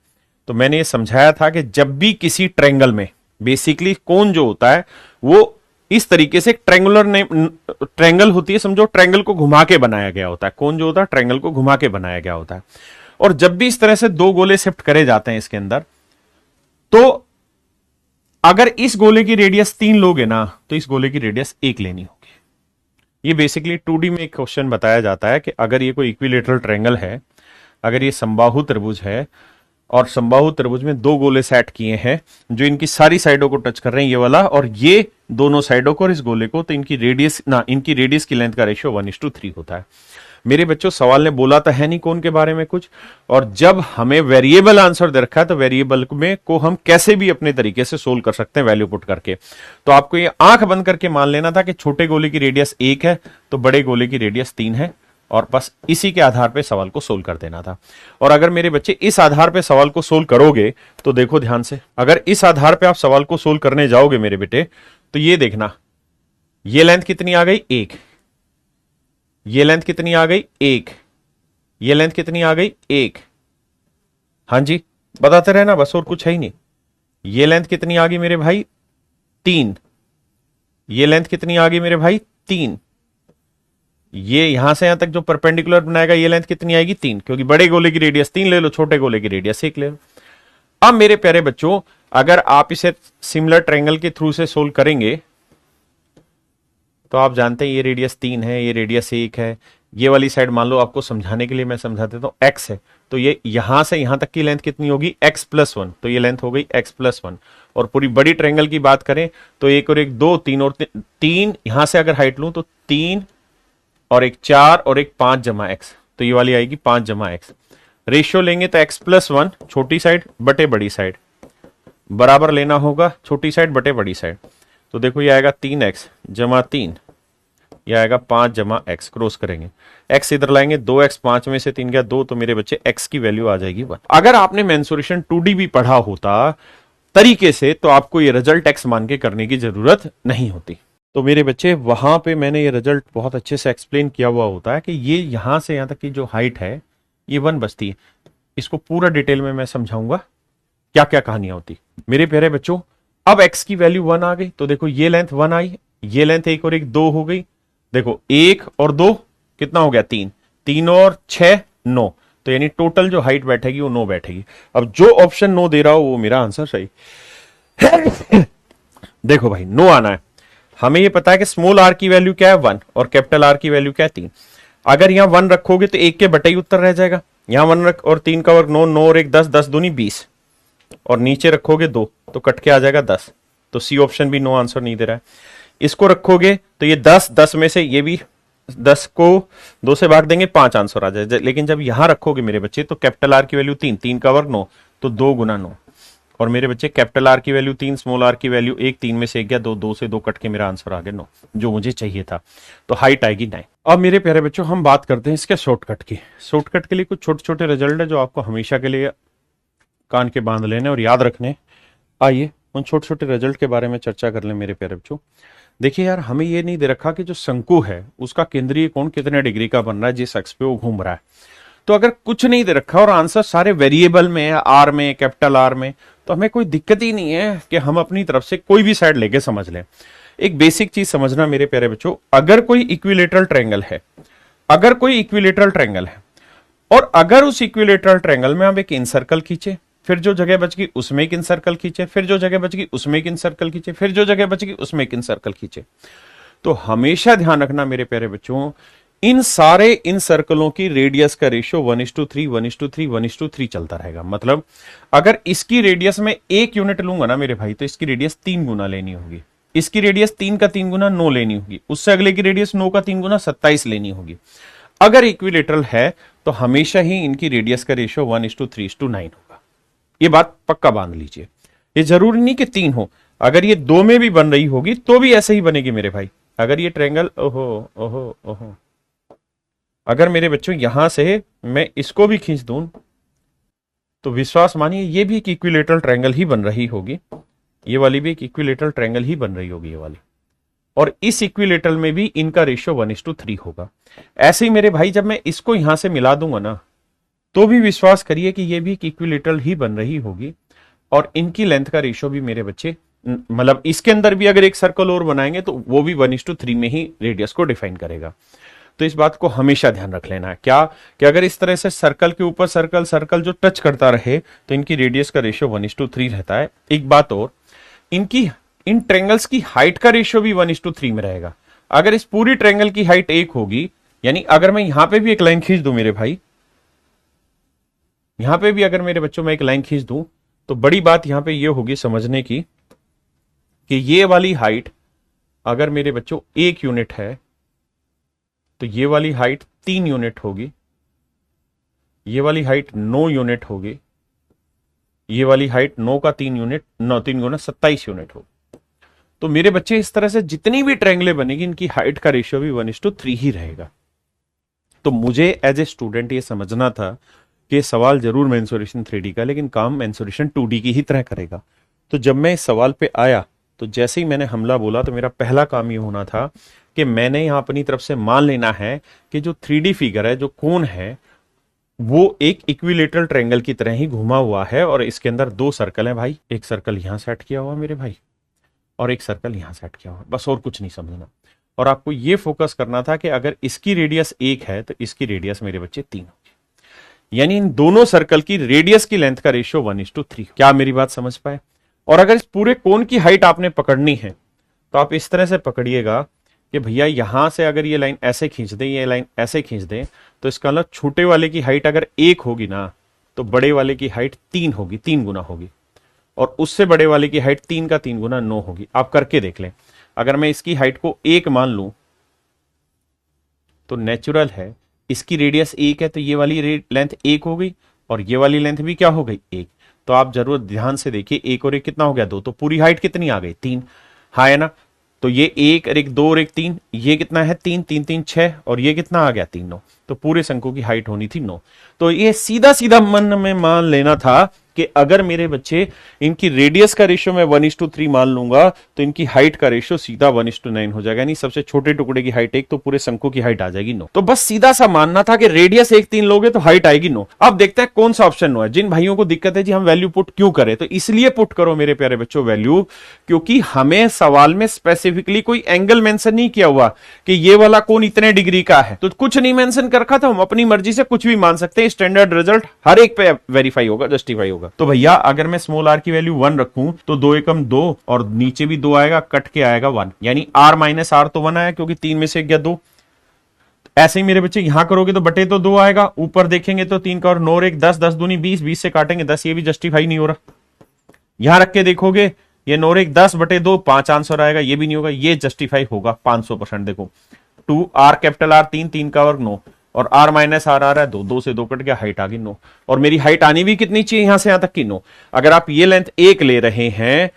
तो मैंने ये समझाया था कि जब भी किसी ट्रायंगल में बेसिकली कोन जो होता है वो इस तरीके से ट्रायंगल होती है, समझो ट्रायंगल को घुमा के बनाया गया होता है, कोन जो होता है ट्रायंगल को घुमा के बनाया गया होता है। और जब भी इस तरह से दो गोले शिफ्ट करे जाते हैं इसके अंदर, तो अगर इस गोले की रेडियस 3 लोगे ना तो इस गोले की रेडियस 1 लेनी होगी। ये बेसिकली 2D में एक क्वेश्चन बताया जाता है कि अगर ये कोई इक्विलेटरल ट्रायंगल है, अगर ये समबाहु त्रिभुज है, और समबाहु त्रिभुज में दो गोले सेट किए हैं जो इनकी सारी साइडों को टच कर रहे हैं, ये वाला और ये दोनों साइडों को और इस गोले को, तो इनकी रेडियस की लेंथ का रेशियो 1:3 होता है। मेरे बच्चों सवाल ने बोला तो है नहीं कोण के बारे में कुछ, और जब हमें वेरिएबल आंसर दे रखा है तो वेरिएबल में को हम कैसे भी अपने तरीके से सोल्व कर सकते हैं वैल्यू पुट करके। तो आपको ये आंख बंद करके मान लेना था कि छोटे गोले की रेडियस 1 है तो बड़े गोले की रेडियस 3 है, और बस इसी के आधार पे सवाल को सोल्व कर देना था। और अगर मेरे बच्चे इस आधार पे सवाल को सोल्व करोगे तो देखो ध्यान से, अगर इस आधार पे आप सवाल को सोल्व करने जाओगे मेरे बेटे, तो ये देखना, ये लेंथ कितनी आ गई 1, ये लेंथ कितनी आ गई 1, ये लेंथ कितनी आ गई 1। हां जी बताते रहना बस, और कुछ है ही नहीं। ये लेंथ कितनी आ गई मेरे भाई 3, ये लेंथ कितनी आ गई मेरे भाई 3, ये यहां से यहां तक जो परपेंडिकुलर बनाएगा ये लेंथ कितनी आएगी 3, क्योंकि बड़े गोले की रेडियस 3 ले लो, छोटे गोले की रेडियस 1 ले लो। अब मेरे प्यारे बच्चों अगर आप इसे सिमिलर ट्रायंगल के थ्रू से सोल्व करेंगे तो आप जानते हैं ये रेडियस 3 है, ये रेडियस 1 है, ये वाली साइड मान लो आपको समझाने के लिए मैं समझा देता हूं x है, तो ये यहां से यहां तक की लेंथ कितनी होगी x+1, तो ये लेंथ हो गई x+1। और पूरी बड़ी ट्रायंगल की बात करें तो 1 और 1 2, 3 और 3, यहां से अगर हाइट लूं तो 3 और 1 4 और 1 5 जमा x, तो ये वाली आएगी 5 जमा x। रेशियो लेंगे तो x+1 छोटी साइड बटे बड़ी साइड, बराबर लेना होगा छोटी साइड बटे बड़ी साइड, तो देखो ये आएगा 3x जमा 3, ये आएगा 5 जमा x, क्रॉस करेंगे x इधर लाएंगे 2x, 5 में से 3 गया 2, तो मेरे बच्चे x की वैल्यू आ जाएगी 1। अगर आपने मेंसुरेशन 2D भी पढ़ा होता तरीके से तो आपको ये रिजल्ट x मान के करने की जरूरत नहीं होती। तो मेरे बच्चे वहां पे मैंने ये रिजल्ट बहुत अच्छे से एक्सप्लेन किया हुआ होता है कि ये यहां से यहां तक की जो हाइट है ये 1 बचती है। इसको पूरा डिटेल में मैं समझाऊंगा क्या क्या कहानियां होती। मेरे प्यारे बच्चों अब x की वैल्यू 1 आ गई, तो देखो ये लेंथ 1 आई, ये लेंथ 1 और 1 2 हो गई, देखो 1 और 2 कितना हो गया 3, 3 और 6 9, तो यानी टोटल जो हाइट बैठेगी वो 9 बैठेगी। अब जो ऑप्शन 9 दे रहा हो वो मेरा आंसर सही देखो भाई 9 आना है। हमें ये पता है कि स्मॉल r की वैल्यू क्या है 1 और कैपिटल R की वैल्यू क्या है 3। अगर यहां 1 रखोगे तो 1 के बटे ही उत्तर रह जाएगा, यहां 1 रख और 3 का वर्ग 9, 9 और 1 10, 10 दूनी 20, और नीचे रखोगे 2 तो कट के आ जाएगा 10, तो सी ऑप्शन भी नो आंसर नहीं दे रहा है। इसको रखोगे तो ये 10, 10 में से ये भी 10 को 2 से भाग देंगे 5 आंसर आ जाए, लेकिन जब यहां रखोगे मेरे बच्चे तो कैपिटल R की वैल्यू 3, 3 का वर्ग 9, तो 2 गुना 9, और मेरे बच्चे कैपिटल R की वैल्यू 3, स्मॉल r की वैल्यू 1, 3 में से 1 गया 2, 2 से 2 कट के मेरा आंसर आ गया 9, जो मुझे चाहिए था। तो हाइट आएगी 9। अब मेरे प्यारे बच्चों हम बात करते हैं इसके शॉर्टकट की। शॉर्टकट के लिए कुछ छोटे छोटे रिजल्ट है जो आपको हमेशा के लिए कान के बांध लेने और याद रखने। आइए उन छोटे छोटे रिजल्ट के बारे में चर्चा कर लें मेरे प्यारे बच्चों। देखिए यार हमें ये नहीं दे रखा कि जो शंकु है उसका केंद्रीय कोण कितने डिग्री का बन रहा है जिस अक्ष पे वो घूम रहा है। तो अगर कुछ नहीं दे रखा और आंसर सारे वेरिएबल में है, आर में, कैपिटल आर में, तो हमें कोई दिक्कत ही नहीं है कि हम अपनी तरफ से कोई भी साइड लेके समझ लें। एक बेसिक चीज समझना मेरे प्यारे बच्चों, अगर कोई इक्विलेटरल ट्रायंगल है, अगर कोई इक्विलेटरल ट्रायंगल है और अगर उस इक्विलेटरल ट्रायंगल में हम एक इनसर्कल खींचे, फिर जो जगह बच गई उसमें एक इनसर्कल खींचे, फिर जो जगह बच गई उसमें एक इनसर्कल खींचे, फिर जो जगह बच गई उसमें एक इनसर्कल खींचे, तो हमेशा ध्यान रखना मेरे प्यारे बच्चों इन सारे इन सर्कलों की रेडियस का रेशियो 1:3 1:3 1:3 चलता रहेगा। मतलब अगर इसकी रेडियस में 1 यूनिट लूंगा ना मेरे भाई तो इसकी रेडियस 3 गुना लेनी होगी, इसकी रेडियस 3 का 3 गुना 9 लेनी होगी, उससे अगले की रेडियस 9 का 3 गुना 27 लेनी होगी। अगर इक्विलेटरल है तो हमेशा ही इनकी रेडियस का रेशियो 1:3:9 होगा। ये बात पक्का बांध लीजिए। ये जरूरी नहीं कि 3 हो, अगर ये 2 में भी बन रही होगी तो भी ऐसे ही बनेगी मेरे भाई। अगर ये ट्रायंगल ओहो अगर मेरे बच्चों यहां से मैं इसको भी खींच दूं तो विश्वास मानिए ये भी एक इक्विलेटरल ट्रायंगल ही बन रही होगी, ये वाली भी एक इक्विलेटरल ट्रायंगल ही बन रही होगी ये वाली, और इस इक्विलेटरल में भी इनका रेशियो 1:3 होगा। ऐसे ही मेरे भाई जब मैं इसको यहां से मिला दूंगा ना तो भी विश्वास करिए कि ये भी एक इक्विलेटरल ही बन रही होगी, और इनकी लेंथ का रेशियो भी मेरे बच्चे, मतलब इसके अंदर भी अगर एक सर्कल और बनाएंगे तो वो भी 1:3 में ही रेडियस को डिफाइन करेगा। तो इस बात को हमेशा ध्यान रख लेना है क्या कि अगर इस तरह से सर्कल के ऊपर सर्कल जो टच करता रहे तो इनकी रेडियस का रेशियो 1:3 रहता है। एक बात और, इनकी इन ट्रायंगल्स की हाइट का रेशियो भी 1:3 में रहेगा। अगर इस पूरी ट्रायंगल की हाइट 1 होगी, यानी अगर मैं यहां पे भी एक लाइन खींच दूं मेरे भाई, यहां पे भी अगर मेरे बच्चों में एक लाइन खींच दूं तो बड़ी बात यहां पे ये होगी समझने की कि ये वाली हाइट अगर मेरे बच्चों 1 यूनिट है तो ये वाली हाइट 3 यूनिट होगी, ये वाली हाइट 9 यूनिट होगी, ये वाली हाइट 9 का 3 यूनिट, 9 3 गुना 27 यूनिट होगी। तो मेरे बच्चे इस तरह से जितनी भी ट्रायंगलें बनेगी इनकी हाइट का रेशियो भी 1:3 ही रहेगा। तो मुझे एज ए स्टूडेंट ये समझना था कि सवाल जरूर मेंसुरेशन 3D का, लेकिन काम मेंसुरेशन 2D की ही तरह करेगा। तो जब मैं इस सवाल पे आया तो जैसे ही मैंने हमला बोला तो मेरा पहला काम ये होना था कि मैंने यहां अपनी तरफ से मान लेना है कि जो 3D फिगर है, जो कोन है, वो एक इक्विलेटरल ट्रायंगल की तरह ही घुमा हुआ है और इसके अंदर 2 सर्कल हैं भाई। एक सर्कल यहां सेट किया हुआ मेरे भाई और एक सर्कल यहां सेट किया हुआ, बस और कुछ नहीं समझना। और आपको ये फोकस करना था कि अगर इसकी रेडियस 1 है तो इसकी रेडियस मेरे बच्चे 3 होगी, यानी इन दोनों सर्कल की रेडियस की लेंथ का रेशियो 1:3। क्या मेरी बात समझ पाए? और अगर इस पूरे कोन की हाइट आपने पकड़नी है तो आप इस तरह से पकड़िएगा कि भैया यहां से अगर ये लाइन ऐसे खींच दें, ये लाइन ऐसे खींच दें, तो इसका मतलब छोटे वाले की हाइट अगर 1 होगी ना तो बड़े वाले की हाइट 3 होगी, 3 गुना होगी, और उससे बड़े वाले की हाइट 3 का 3 गुना 9 होगी। आप करके देख लें। अगर मैं इसकी हाइट को 1 मान लूं तो नेचुरल है इसकी रेडियस 1 है तो ये वाली लेंथ 1 हो गई और ये वाली लेंथ भी क्या हो गई 1। तो आप जरूर ध्यान से देखिए, 1 और 1 कितना हो गया 2, तो पूरी हाइट कितनी आ गई 3। हाँ है ना? तो ये 1 और 1 2 और 1 3, ये कितना है 3 3 3 6 और ये कितना आ गया 3 9। तो पूरे शंकु की हाइट होनी थी 9। तो ये सीधा सीधा मन में मान लेना था कि अगर मेरे बच्चे इनकी रेडियस का रेशियो मैं 1:3 मान लूंगा तो इनकी हाइट का रेशियो सीधा 1:9 हो जाएगा, यानी सबसे छोटे टुकड़े की हाइट 1 तो पूरे शंकु की हाइट आ जाएगी 9। तो बस सीधा सा मानना था कि रेडियस 1 3 लोगे तो हाइट आएगी 9। अब देखते हैं कौन सा ऑप्शन 9 है। जिन भाइयों को दिक्कत है जी हम वैल्यू पुट क्यों करें, तो इसलिए पुट करो मेरे प्यारे बच्चों वैल्यू, क्योंकि हमें सवाल में स्पेसिफिकली कोई एंगल मेंशन नहीं किया हुआ कि ये वाला कोण इतने डिग्री का है, तो कुछ नहीं मेंशन कर रखा था। हम अपनी मर्जी से कुछ भी मान सकते हैं, स्टैंडर्ड रिजल्ट हर एक पे वेरीफाई होगा, जस्टिफाई होगा। तो भैया अगर मैं स्मॉल आर की वैल्यू 1 रखूं तो 2 एकम 2 और नीचे भी 2 आएगा, कट के आएगा 1, यानी r माइनस आर तो 1 आया क्योंकि 3 में से गया 2। ऐसे ही मेरे बच्चे यहां करोगे तो बटे तो 2 आएगा, ऊपर देखेंगे तो 3 का और 9 और 1 10, 10 दूनी 20, 20 से काटेंगे 10, ये भी जस्टिफाई नहीं हो रहा। यहां रख के देखोगे ये 9 और 1 10 बटे 2 5 आंसर आएगा, ये भी नहीं होगा, ये जस्टिफाई होगा 500%। देखो 2 r कैपिटल R 3, 3 का वर्ग 9 और r माइनस आर आ रहा है 2, 2 से 2 कट गया, हाइट आ गई 9। और मेरी हाइट आनी भी कितनी चाहिए यहां से यहां तक की 9। अगर आप ये लेंथ 1 ले रहे हैं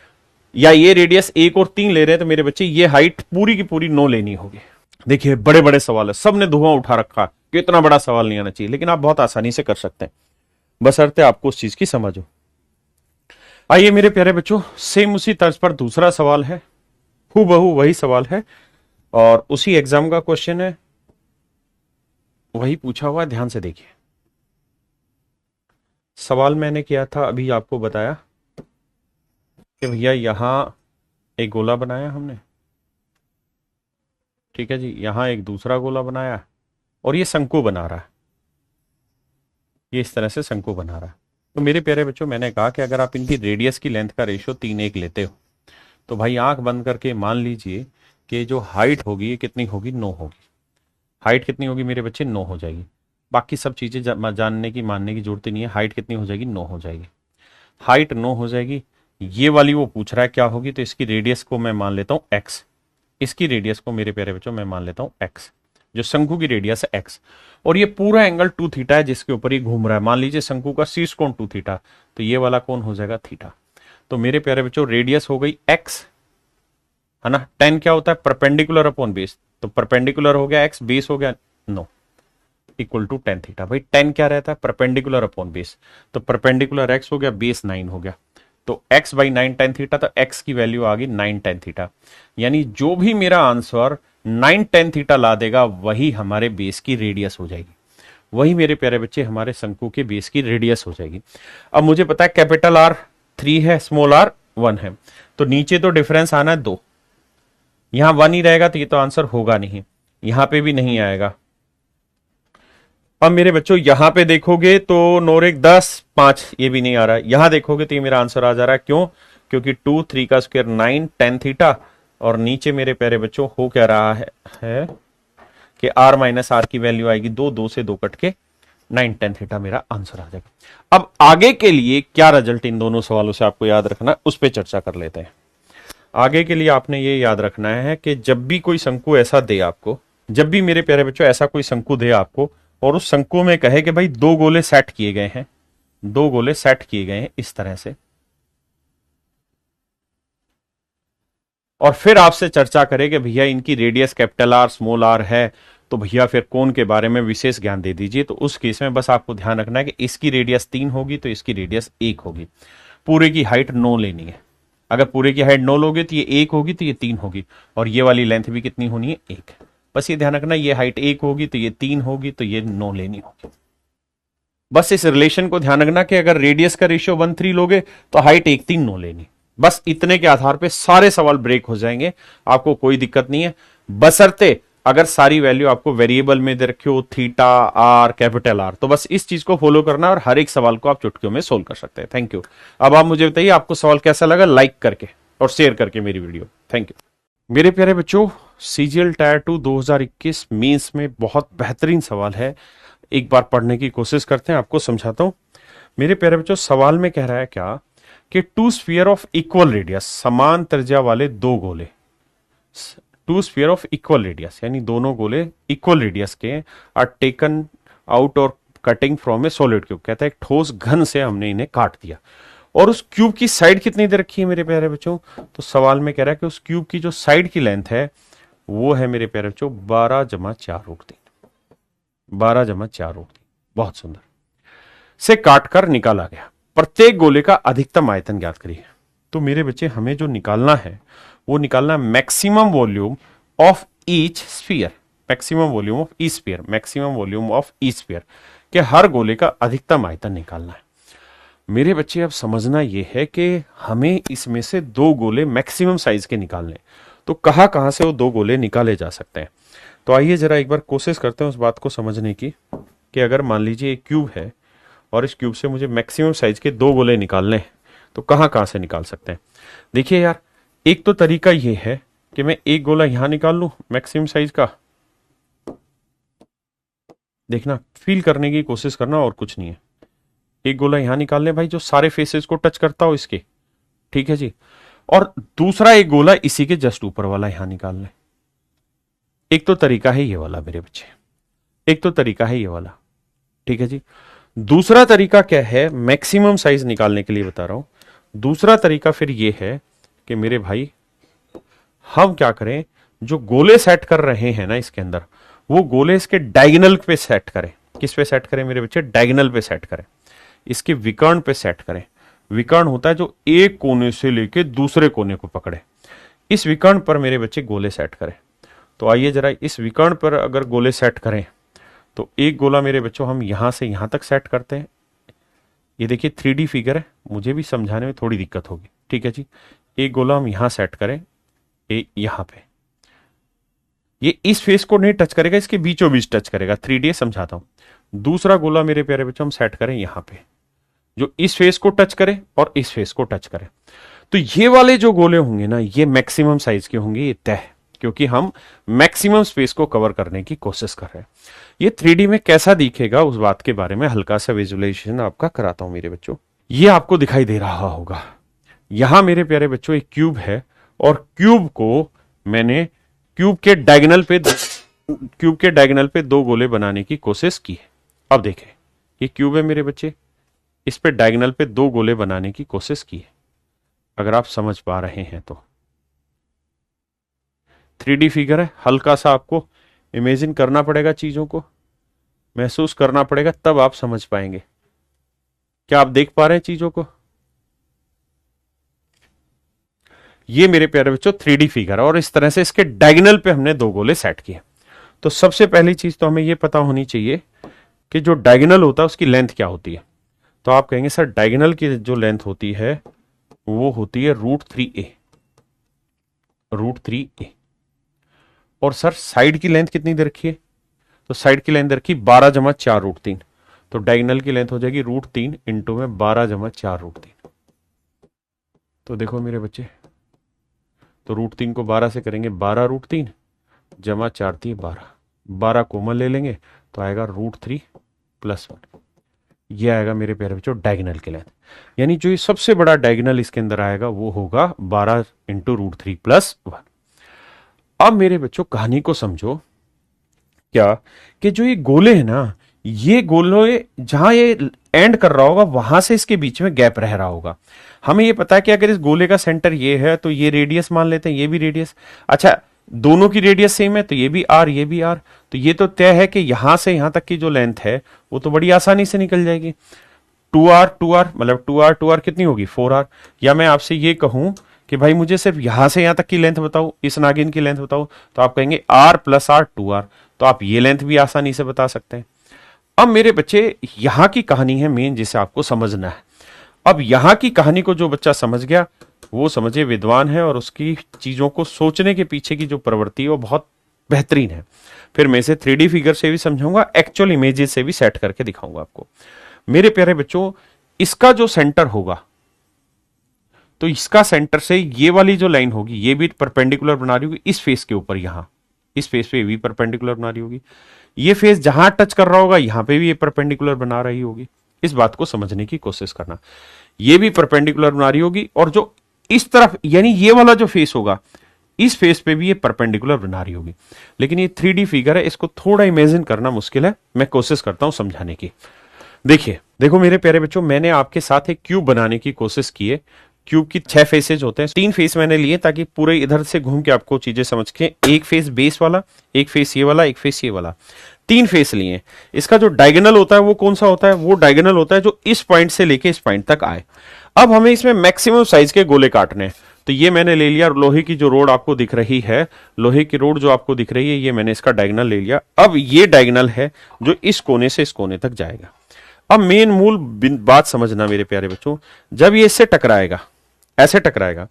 या ये रेडियस 1 और 3 ले रहे हैं तो मेरे बच्चे ये हाइट पूरी की पूरी 9 लेनी होगी। देखिए बड़े बड़े सवाल है, सबने धुआं उठा रखा कि इतना बड़ा सवाल नहीं आना चाहिए, लेकिन आप बहुत आसानी से कर सकते हैं, बशर्ते आपको उस चीज की समझ हो। आइए मेरे प्यारे बच्चों, सेम उसी तर्ज पर दूसरा सवाल है, हूबहू वही सवाल है और उसी एग्जाम का क्वेश्चन है, वही पूछा हुआ है। ध्यान से देखिए सवाल मैंने किया था, अभी आपको बताया कि भैया यहां एक गोला बनाया हमने, ठीक है जी, यहां एक दूसरा गोला बनाया और ये शंकु बना रहा है, ये इस तरह से शंकु बना रहा है। तो मेरे प्यारे बच्चों मैंने कहा कि अगर आप इनकी रेडियस की लेंथ का रेशियो 3:1 लेते हो तो भाई आंख बंद करके मान लीजिए कि जो हाइट होगी ये कितनी होगी 9 होगी। हाइट कितनी होगी मेरे बच्चे 9 हो जाएगी। बाकी सब चीजें जानने की मानने की जरूरत नहीं है, हाइट कितनी हो जाएगी 9 हो जाएगी। हाइट 9 हो जाएगी, ये वाली वो पूछ रहा है क्या होगी, तो इसकी रेडियस को मैं मान लेता हूं x, इसकी रेडियस को मेरे प्यारे बच्चों मैं मान लेता हूं x, जो शंकु की रेडियस है x, और ये पूरा एंगल 2 थीटा है जिसके ऊपर ये घूम रहा है। मान लीजिए शंकु का शीर्ष कोण 2 थीटा, तो ये वाला कोण हो जाएगा थीटा। तो मेरे प्यारे बच्चों रेडियस हो गई x, है ना। 10 क्या होता है परपेंडिकुलर अपॉन बेस, तो परपेंडिकुलर हो गया x, बेस हो गया 9 इक्वल टू 10 थीटा। भाई 10 क्या रहता है परपेंडिकुलर अपॉन बेस, तो परपेंडिकुलर x हो गया, बेस 9 हो गया, तो x बाई 9 10 थीटा, तो x की वैल्यू आ गई 9 10 थीटा। यानी जो भी मेरा आंसर 9 10 थीटा ला देगा वही हमारे बेस की रेडियस हो जाएगी, वही मेरे प्यारे बच्चे हमारे शंकु के बेस की रेडियस हो जाएगी। अब मुझे पता है कैपिटल R 3 है, स्मॉल r 1 है, तो नीचे तो डिफरेंस आना है 2, यहां 1 ही रहेगा तो ये तो आंसर होगा नहीं, यहां पे भी नहीं आएगा। अब मेरे बच्चों यहां पे देखोगे तो 9 1 10 5, ये भी नहीं आ रहा है। यहां देखोगे तो ये मेरा आंसर आ जा रहा है, क्यों? क्योंकि 2 3 का स्क्वायर 9 10 थीटा, और नीचे मेरे प्यारे बच्चों हो क्या रहा है कि r माइनस आर की वैल्यू आएगी 2, 2 से 2 कट के 9 tan थीटा मेरा आंसर आ जाएगा। अब आगे के लिए क्या रिजल्ट इन दोनों सवालों से आपको याद रखना है, उस पर चर्चा कर लेते हैं। आगे के लिए आपने ये याद रखना है कि जब भी कोई शंकु ऐसा दे आपको, जब भी मेरे प्यारे बच्चों ऐसा कोई शंकु दे आपको और उस शंकु में कहे कि भाई दो गोले सेट किए गए हैं, दो गोले सेट किए गए हैं इस तरह से, और फिर आपसे चर्चा करें कि भैया इनकी radius capital R small R है, तो भैया फिर कोण के बारे में विशेष ज्ञान दे दीजिए। तो उस केस में बस आपको ध्यान रखना है कि इसकी रेडियस 3 होगी तो इसकी रेडियस 1 होगी, पूरे की हाइट 9 लेनी है। अगर पूरे की हाइट 9 लोगे तो ये 1 होगी तो ये 3 होगी, और ये वाली लेंथ भी कितनी होनी है, 1। बस ये ध्यान रखना, ये हाइट 1 होगी तो ये 3 होगी तो ये 9 लेनी होगी। बस इस रिलेशन को ध्यान रखना कि अगर रेडियस का रेशियो 1:3 लोगे तो हाइट 1 3 9 लेनी। बस इतने के आधार पे सारे सवाल ब्रेक हो जाएंगे, आपको कोई दिक्कत नहीं है, बशर्ते अगर सारी वैल्यू आपको वेरिएबल में दे रखी हो, थीटा आर कैपिटल आर, तो बस इस चीज को फॉलो करना और हर एक सवाल को आप चुटकियों में सोल्व कर सकते हैं। Thank you. अब आप मुझे बताइए आपको सवाल कैसा लगा, लाइक करके और शेयर करके मेरी वीडियो। Thank you. मेरे प्यारे बच्चों, सीजीएल टायर 2 2021 मेंस में बहुत बेहतरीन सवाल है, एक बार पढ़ने की कोशिश करते हैं, आपको समझाता हूं। मेरे प्यारे बच्चों, सवाल में कह रहा है क्या कि two sphere of equal radius, समान त्रिज्या वाले दो गोले, two sphere of equal radius यानी दोनों गोले इक्वल रेडियस के, आर टेकन आउट और cutting from a solid cube. कहता है एक ठोस घन से हमने इन्हें काट दिया, और उस क्यूब की साइड कितनी दे रखी है मेरे प्यारे बच्चों, तो सवाल में कह रहा है कि उस क्यूब की जो साइड की लेंथ है वो है मेरे प्यारे बच्चों 12+4√3, 12+4√3। बहुत सुंदर से काटकर निकाला गया। प्रत्येक गोले का अधिकतम आयतन ज्ञात करिए। तो मेरे बच्चे हमें जो निकालना है वो निकालना है maximum volume of each sphere, maximum volume of each sphere, maximum volume of each sphere के हर गोले का अधिकतम आयतन निकालना है। मेरे बच्चे अब समझना यह है कि हमें इसमें से दो गोले मैक्सिमम साइज के निकालने, तो कहां कहां से वो दो गोले निकाले जा सकते हैं। तो आइए जरा एक बार कोशिश करते हैं उस बात को समझने की कि अगर मान लीजिए एक क्यूब है और इस क्यूब से मुझे मैक्सिमम साइज के दो गोले निकालने हैं, तो कहां कहां से निकाल सकते हैं। देखिए यार, एक तो तरीका यह है कि मैं एक गोला यहां निकाल लूं मैक्सिमम साइज का, देखना फील करने की कोशिश करना और कुछ नहीं है। एक गोला यहां निकाल लें भाई जो सारे फेसेस को टच करता हो इसके, ठीक है जी, और दूसरा एक गोला इसी के जस्ट ऊपर वाला यहां निकाल लें। एक तो तरीका है ये वाला मेरे बच्चे, एक तो तरीका है ये वाला, ठीक है जी। दूसरा तरीका क्या है, मैक्सिमम साइज निकालने के लिए बता रहा हूं। दूसरा तरीका फिर ये है कि मेरे भाई हम क्या करें, जो गोले सेट कर रहे हैं ना इसके अंदर, वो गोले इसके डायगोनल पे सेट करें। किस पे सेट करें मेरे बच्चे, डायगोनल पे सेट करें, इसके विकर्ण पे सेट करें। विकर्ण होता है जो एक कोने से लेके दूसरे कोने को पकड़े, इस विकर्ण पर मेरे बच्चे गोले सेट करें। तो आइए जरा इस विकर्ण पर अगर गोले सेट करें, तो एक गोला मेरे बच्चों हम यहां से यहां तक सेट करते हैं। ये देखिए 3D फिगर है, मुझे भी समझाने में थोड़ी दिक्कत होगी, ठीक है जी। एक गोला हम यहां सेट करें, यहां पे, ये इस फेस को नहीं टच करेगा, इसके बीचों बीच टच करेगा, 3D समझाता हूं। दूसरा गोला मेरे प्यारे बच्चों हम सेट करें यहां पे, जो इस फेस को टच करे और इस फेस को टच करे। तो ये वाले जो गोले होंगे ना, ये मैक्सिमम साइज के होंगे, ये तय, क्योंकि हम मैक्सिमम स्पेस को कवर करने की कोशिश कर रहे हैं। ये 3D में कैसा दिखेगा उस बात के बारे में हल्का सा विजुअलाइजेशन आपका कराता हूं मेरे बच्चों। ये आपको दिखाई दे रहा होगा, यहां मेरे प्यारे बच्चों एक क्यूब है, और क्यूब को मैंने क्यूब के डायगोनल पे दो गोले बनाने की कोशिश की है। अब देखें, ये क्यूब है मेरे बच्चे, इस पे डायगोनल पे दो गोले बनाने की कोशिश की है। अगर आप समझ पा रहे हैं तो 3D फिगर है, हल्का सा आपको इमेजिन करना पड़ेगा, चीजों को महसूस करना पड़ेगा, तब आप समझ पाएंगे। क्या आप देख पा रहे हैं चीजों को। ये मेरे प्यारे बच्चों 3D फिगर है, और इस तरह से इसके डायगोनल पे हमने दो गोले सेट किए। तो सबसे पहली चीज तो हमें यह पता होनी चाहिए कि जो डायगोनल होता है उसकी लेंथ क्या होती है। तो आप कहेंगे सर डायगोनल की जो लेंथ होती है वो होती है √3a, √3a। और सर साइड की लेंथ कितनी दे रखी है, तो साइड की लेंथ दे रखी 12+4√3, तो डायगोनल की लेंथ हो जाएगी √3 इंटू में 12+4√3। तो देखो मेरे बच्चे, तो √3 को 12 से करेंगे 12√3 जमा 4 × 3 = 12, 12 कॉमन ले लेंगे तो आएगा √3 +1। ये आएगा मेरे प्यारे बच्चों डायगोनल की लेंथ, यानी जो ये सबसे बड़ा डायगोनल इसके अंदर आएगा वो होगा 12 इंटू √3+1। अब मेरे बच्चों कहानी को समझो, क्या कि जो ये गोले है ना, ये गोले जहां ये एंड कर रहा होगा वहां से इसके बीच में गैप रह रहा होगा। हमें ये पता है कि अगर इस गोले का सेंटर ये है तो ये रेडियस मान लेते हैं, ये भी रेडियस। अच्छा, दोनों की रेडियस सेम है तो ये भी आर ये भी आर, तो ये तो तय है कि यहां से यहां तक की जो लेंथ है वो तो बड़ी आसानी से निकल जाएगी। 2r मतलब 2r कितनी होगी 4r। या मैं आपसे ये कहूं कि भाई मुझे सिर्फ यहां से यहां तक की लेंथ बताओ, इस नागिन की लेंथ बताओ, तो आप कहेंगे r + r 2r, तो आप ये लेंथ भी आसानी से बता सकते हैं। अब मेरे बच्चे यहां की कहानी है मेन जिसे आपको समझना है। अब यहां की कहानी को जो बच्चा समझ गया वो समझे विद्वान है, और उसकी चीजों को सोचने के पीछे की जो प्रवृत्ति है वो बहुत बेहतरीन है। फिर मैं इसे 3D फिगर से भी समझाऊंगा, एक्चुअल इमेजेस से भी सेट करके दिखाऊंगा आपको। मेरे प्यारे बच्चों, इसका जो सेंटर होगा, तो इसका सेंटर से ये वाली जो लाइन होगी ये भी परपेंडिकुलर बना रही होगी इस फेस के ऊपर, यहां इस फेस पे भी परपेंडिकुलर बना रही होगी। ये फेस जहां टच कर रहा होगा यहां पे भी ये परपेंडिकुलर बना रही होगी। इस बात को समझने की कोशिश करना, ये भी परपेंडिकुलर बना रही होगी, और जो इस तरफ यानी ये वाला जो फेस होगा इस फेस पे भी ये परपेंडिकुलर बना रही होगी। लेकिन ये 3D फिगर है, इसको थोड़ा इमेजिन करना मुश्किल है, मैं कोशिश करता हूं समझाने की। देखिए, देखो मेरे प्यारे बच्चों, मैंने आपके साथ एक क्यूब बनाने की कोशिश की है। क्यूब की 6 फेसेज होते हैं, 3 फेस मैंने लिए ताकि पूरे इधर से घूम के आपको चीजें समझ के, एक फेस बेस वाला, एक फेस ये वाला, एक फेस ये वाला, 3 फेस लिए। इसका जो डायगोनल होता है वो कौन सा होता है, वो डायगोनल होता है जो इस पॉइंट से लेके इस पॉइंट तक आए। अब हमें इसमें मैक्सिमम साइज के गोले काटने हैं, तो ये मैंने ले लिया लोहे की जो रोड आपको दिख रही है, लोहे की रोड जो आपको दिख रही है, ये मैंने इसका डायगोनल ले लिया। अब ये डायगोनल है जो इस कोने से इस कोने तक जाएगा। अब मेन मूल बात समझना मेरे प्यारे बच्चों, जब ये इससे टकराएगा, ऐसे टकराएगा,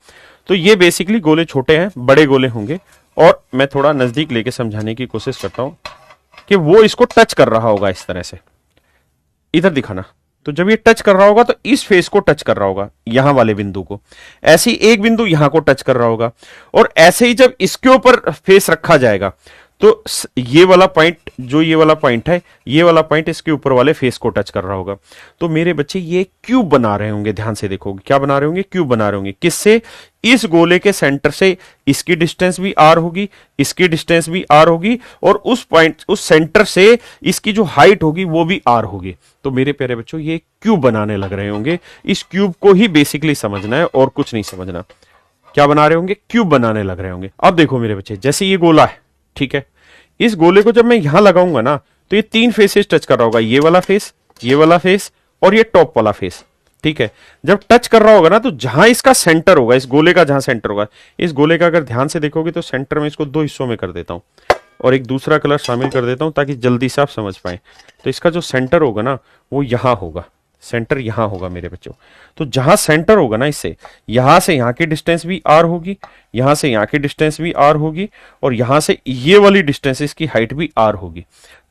तो ये बेसिकली गोले छोटे हैं, बड़े गोले होंगे। और मैं थोड़ा नजदीक लेके समझाने की कोशिश करता हूं कि वो इसको टच कर रहा होगा इस तरह से, इधर दिखाना। तो जब ये टच कर रहा होगा तो इस फेस को टच कर रहा होगा, यहां वाले बिंदु को, ऐसे ही एक बिंदु यहां को टच कर रहा होगा, और ऐसे ही जब इसके ऊपर फेस रखा जाएगा तो ये वाला पॉइंट, जो ये वाला पॉइंट है, ये वाला पॉइंट इसके ऊपर वाले फेस को टच कर रहा होगा। तो मेरे बच्चे ये क्यूब बना रहे होंगे, ध्यान से देखोगे क्या बना रहे होंगे, क्यूब बना रहे होंगे। किससे, इस गोले के सेंटर से इसकी डिस्टेंस भी आर होगी, इसकी डिस्टेंस भी आर होगी, और उस पॉइंट, उस सेंटर से इसकी जो हाइट होगी वो भी आर होगी। तो मेरे प्यारे बच्चों ये क्यूब बनाने लग रहे होंगे। इस क्यूब को ही बेसिकली समझना है और कुछ नहीं समझना। क्या बना रहे होंगे, क्यूब बनाने लग रहे होंगे। अब देखो मेरे बच्चे, जैसे ये गोला है, ठीक है, इस गोले को जब मैं यहां लगाऊंगा ना तो ये 3 फेसेस टच कर रहा होगा, ये वाला फेस, ये वाला फेस और ये टॉप वाला फेस, ठीक है। जब टच कर रहा होगा ना तो जहां इसका सेंटर होगा, इस गोले का जहां सेंटर होगा, इस गोले का अगर ध्यान से देखोगे तो सेंटर में इसको 2 हिस्सों में कर देता हूं और एक दूसरा कलर शामिल कर देता हूं ताकि जल्दी से आप समझ पाए। तो इसका जो सेंटर होगा ना वो यहां होगा, सेंटर यहां होगा मेरे बच्चों। तो जहां सेंटर होगा ना, इससे यहां से यहां की डिस्टेंस भी आर होगी, यहां से यहां की डिस्टेंस भी आर होगी, और यहां से ये वाली डिस्टेंस, इसकी हाइट भी आर होगी।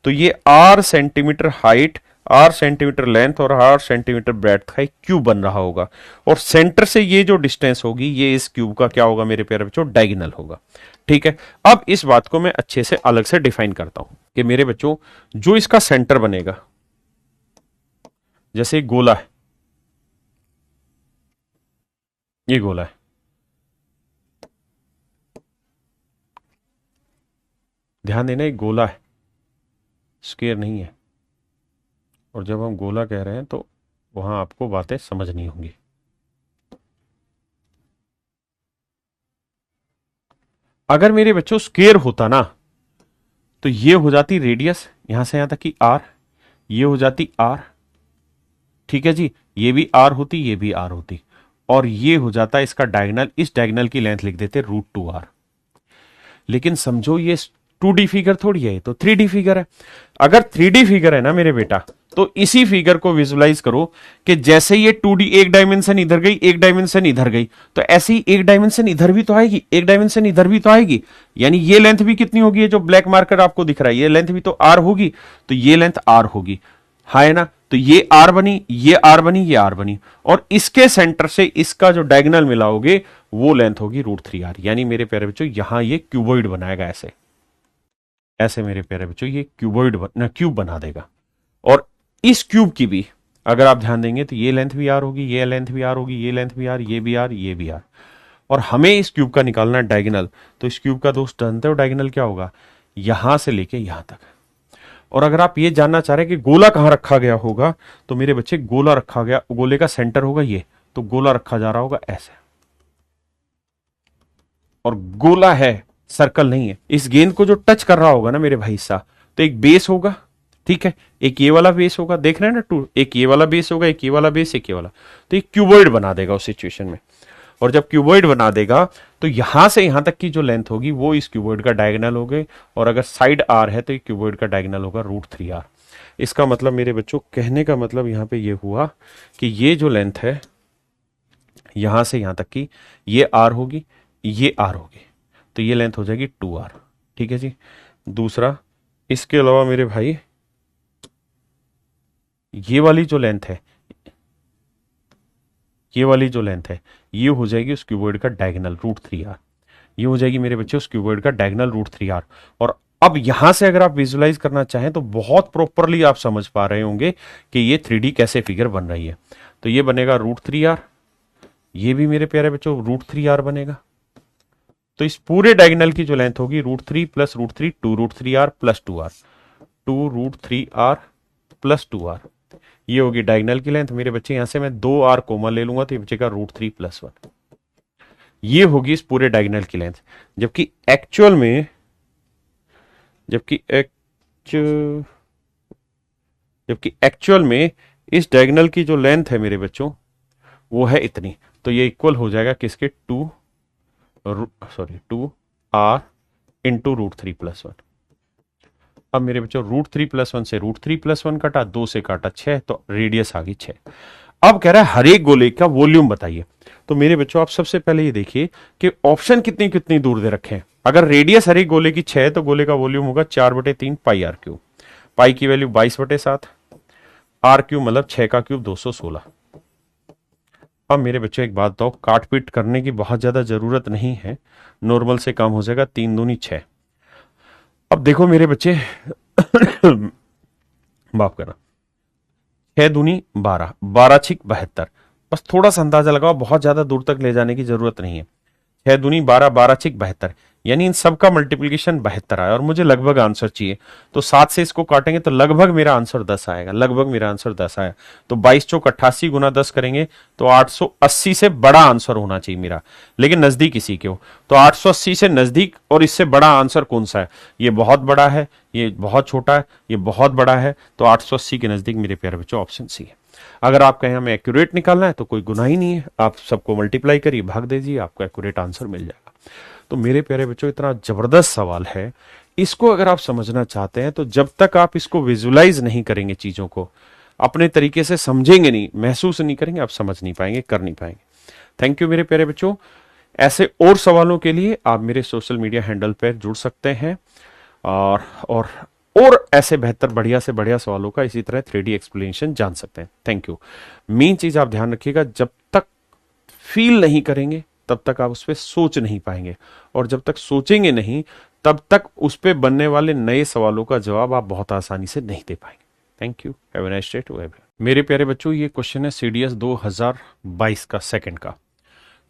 तो ये R centimetre height, R centimetre length और आर सेंटीमीटर ब्रेड्थ का एक क्यूब बन रहा होगा। और सेंटर से ये जो डिस्टेंस होगी ये इस क्यूब का क्या होगा मेरे प्यारे बच्चों, डायगोनल होगा, ठीक है। अब इस बात को मैं अच्छे से अलग से डिफाइन करता हूं कि मेरे बच्चों जो इसका सेंटर बनेगा, जैसे एक गोला है, ये गोला है, ध्यान देना एक गोला है, स्क्वायर नहीं है। और जब हम गोला कह रहे हैं तो वहां आपको बातें समझनी होंगी। अगर मेरे बच्चों स्क्वायर होता ना तो ये हो जाती रेडियस यहां से यहां तक की आर, ये हो जाती आर, ठीक है जी, ये भी आर होती, ये भी आर होती, और ये हो जाता इसका डायगोनल। इस डायगोनल की लेंथ लिख देते √2r। लेकिन समझो ये 2D फिगर थोड़ी है, तो 3D फिगर है। अगर 3D फिगर है ना मेरे बेटा, तो इसी फिगर को विजुलाइज करो कि जैसे ये 2D, एक डायमेंशन इधर गई, एक डायमेंशन इधर गई, तो ऐसे ही एक डायमेंशन इधर भी तो आएगी, एक डायमेंशन इधर भी तो आएगी। यानी ये लेंथ भी कितनी होगी, ये जो ब्लैक मार्कर आपको दिख रहा है, ये लेंथ भी तो आर होगी, तो ये लेंथ आर होगी, है ना। तो ये आर बनी, ये आर बनी, ये आर बनी, और इसके सेंटर से इसका जो डायगोनल मिलाओगे वो लेंथ होगी √3r। यानी मेरे प्यारे बच्चों यहां ये क्यूबॉइड बनाएगा, ऐसे ऐसे मेरे प्यारे बच्चों ये क्यूबॉइड क्यूब बना देगा। और इस क्यूब की भी अगर आप ध्यान देंगे तो ये लेंथ भी आर होगी, ये लेंथ भी आर होगी, ये लेंथ भी आर, ये भी आर, ये भी आर। और हमें इस क्यूब का निकालना है डायगोनल, तो इस क्यूब का दोस्त जानते हो डायगोनल क्या होगा, यहां से लेके यहां तक। और अगर आप ये जानना चाह रहे हैं कि गोला कहां रखा गया होगा, तो मेरे बच्चे गोला रखा गया, गोले का सेंटर होगा ये, तो गोला रखा जा रहा होगा ऐसे, और गोला है, सर्कल नहीं है। इस गेंद को जो टच कर रहा होगा ना मेरे भाई सा, तो एक बेस होगा, ठीक है, एक ये वाला बेस होगा, देख रहे हैं ना टू, एक ये वाला बेस होगा, एक ये वाला बेस, एक ये वाला, तो एक क्यूबॉइड बना देगा उस सिचुएशन में। और जब क्यूबॉइड बना देगा तो यहां से यहां तक की जो लेंथ होगी वो इस क्यूबॉइड का डायगोनल होगी, और अगर साइड आर है तो ये क्यूबॉइड का डायगोनल होगा √3r। इसका मतलब मेरे बच्चों, कहने का मतलब यहां पे ये हुआ कि ये जो लेंथ है यहां से यहां तक की, ये आर होगी, ये आर होगी, तो ये लेंथ हो जाएगी 2r। ठीक है जी। दूसरा, इसके अलावा मेरे भाई ये वाली जो लेंथ है, ये वाली जो लेंथ है, ये हो जाएगी उस क्यूबॉइड का डायगोनल √3r। ये हो जाएगी मेरे बच्चे उस क्यूबॉइड का डायगोनल √3r। और अब यहां से अगर आप विजुलाइज करना चाहें तो बहुत प्रॉपरली आप समझ पा रहे होंगे कि ये 3D कैसे फिगर बन रही है। तो ये बनेगा √3r, ये भी मेरे प्यारे बच्चों √3r बनेगा। तो इस पूरे डायगोनल की जो लेंथ होगी √3 plus √3, 2√3r plus 2r, 2√3r plus 2r, ये होगी डायगोनल की लेंथ। मेरे बच्चे यहां से मैं 2r कॉमन ले लूंगा तो ये बचेगा √3 प्लस 1, ये होगी इस पूरे डायगोनल की लेंथ। जबकि एक्चुअल में इस डायगोनल की जो लेंथ है मेरे बच्चों वो है इतनी, तो ये इक्वल हो जाएगा किसके, 2r इंटू √3 प्लस 1। अब मेरे बच्चों √3 प्लस 1 से √3 प्लस 1 कटा, 2 से काटा 6, तो रेडियस आ गई 6। अब कह रहा है हर एक गोले का वॉल्यूम बताइए। तो मेरे बच्चों आप सबसे पहले ये देखिए कि ऑप्शन कितनी कितनी दूर दे रखे हैं। अगर रेडियस हर एक गोले की 6 है तो गोले का वॉल्यूम होगा 4/3 पाई r क्यूब। पाई की वैल्यू 22/7, r क्यूब मतलब 6 का क्यूब 216। अब मेरे बच्चों एक बात बताओ, काट पीट करने की बहुत ज्यादा जरूरत नहीं है, नॉर्मल से काम हो जाएगा, 3 दूनी 6। अब देखो मेरे बच्चे माफ करना, 6 दूनी 12, 12 छिक 72। बस थोड़ा सा अंदाजा लगाओ, बहुत ज्यादा दूर तक ले जाने की जरूरत नहीं है। 6 दूनी 12, 12 छिक 72, यानी इन सबका मल्टीप्लीकेशन 72 आया, और मुझे लगभग आंसर चाहिए। तो 7 से इसको काटेंगे तो लगभग मेरा आंसर 10 आएगा, लगभग मेरा आंसर 10 आया। तो 22 चौक 88 गुना 10 करेंगे तो 880 से बड़ा आंसर होना चाहिए मेरा, लेकिन नजदीक इसी के हो। तो 880 से नजदीक और इससे बड़ा आंसर कौन सा है, ये बहुत बड़ा है, ये बहुत छोटा है, ये बहुत बड़ा है, तो 880 के नजदीक मेरे प्यारे बच्चों ऑप्शन सी है। अगर आप कहें हमें एक्यूरेट निकालना है तो कोई गुनाह ही नहीं है, आप सबको मल्टीप्लाई करिए, भाग दीजिए, आपको एक्यूरेट आंसर मिल जाएगा। तो मेरे प्यारे बच्चों इतना जबरदस्त सवाल है, इसको अगर आप समझना चाहते हैं तो जब तक आप इसको विजुलाइज नहीं करेंगे, चीजों को अपने तरीके से समझेंगे नहीं, महसूस नहीं करेंगे, आप समझ नहीं पाएंगे, कर नहीं पाएंगे। थैंक यू मेरे प्यारे बच्चों। ऐसे और सवालों के लिए आप मेरे सोशल मीडिया हैंडल पर जुड़ सकते हैं, और ऐसे बेहतर बढ़िया से बढ़िया सवालों का इसी तरह 3D एक्सप्लेनेशन जान सकते हैं। Thank you. मेन चीज आप ध्यान रखिएगा, जब तक फील नहीं करेंगे तब तक आप उस पर सोच नहीं पाएंगे, और जब तक सोचेंगे नहीं तब तक उस पर बनने वाले नए सवालों का जवाब आप बहुत आसानी से नहीं दे पाएंगे। Thank you. Have a nice day to everyone. मेरे प्यारे बच्चों, ये क्वेश्चन है CDS 2022 का सेकंड का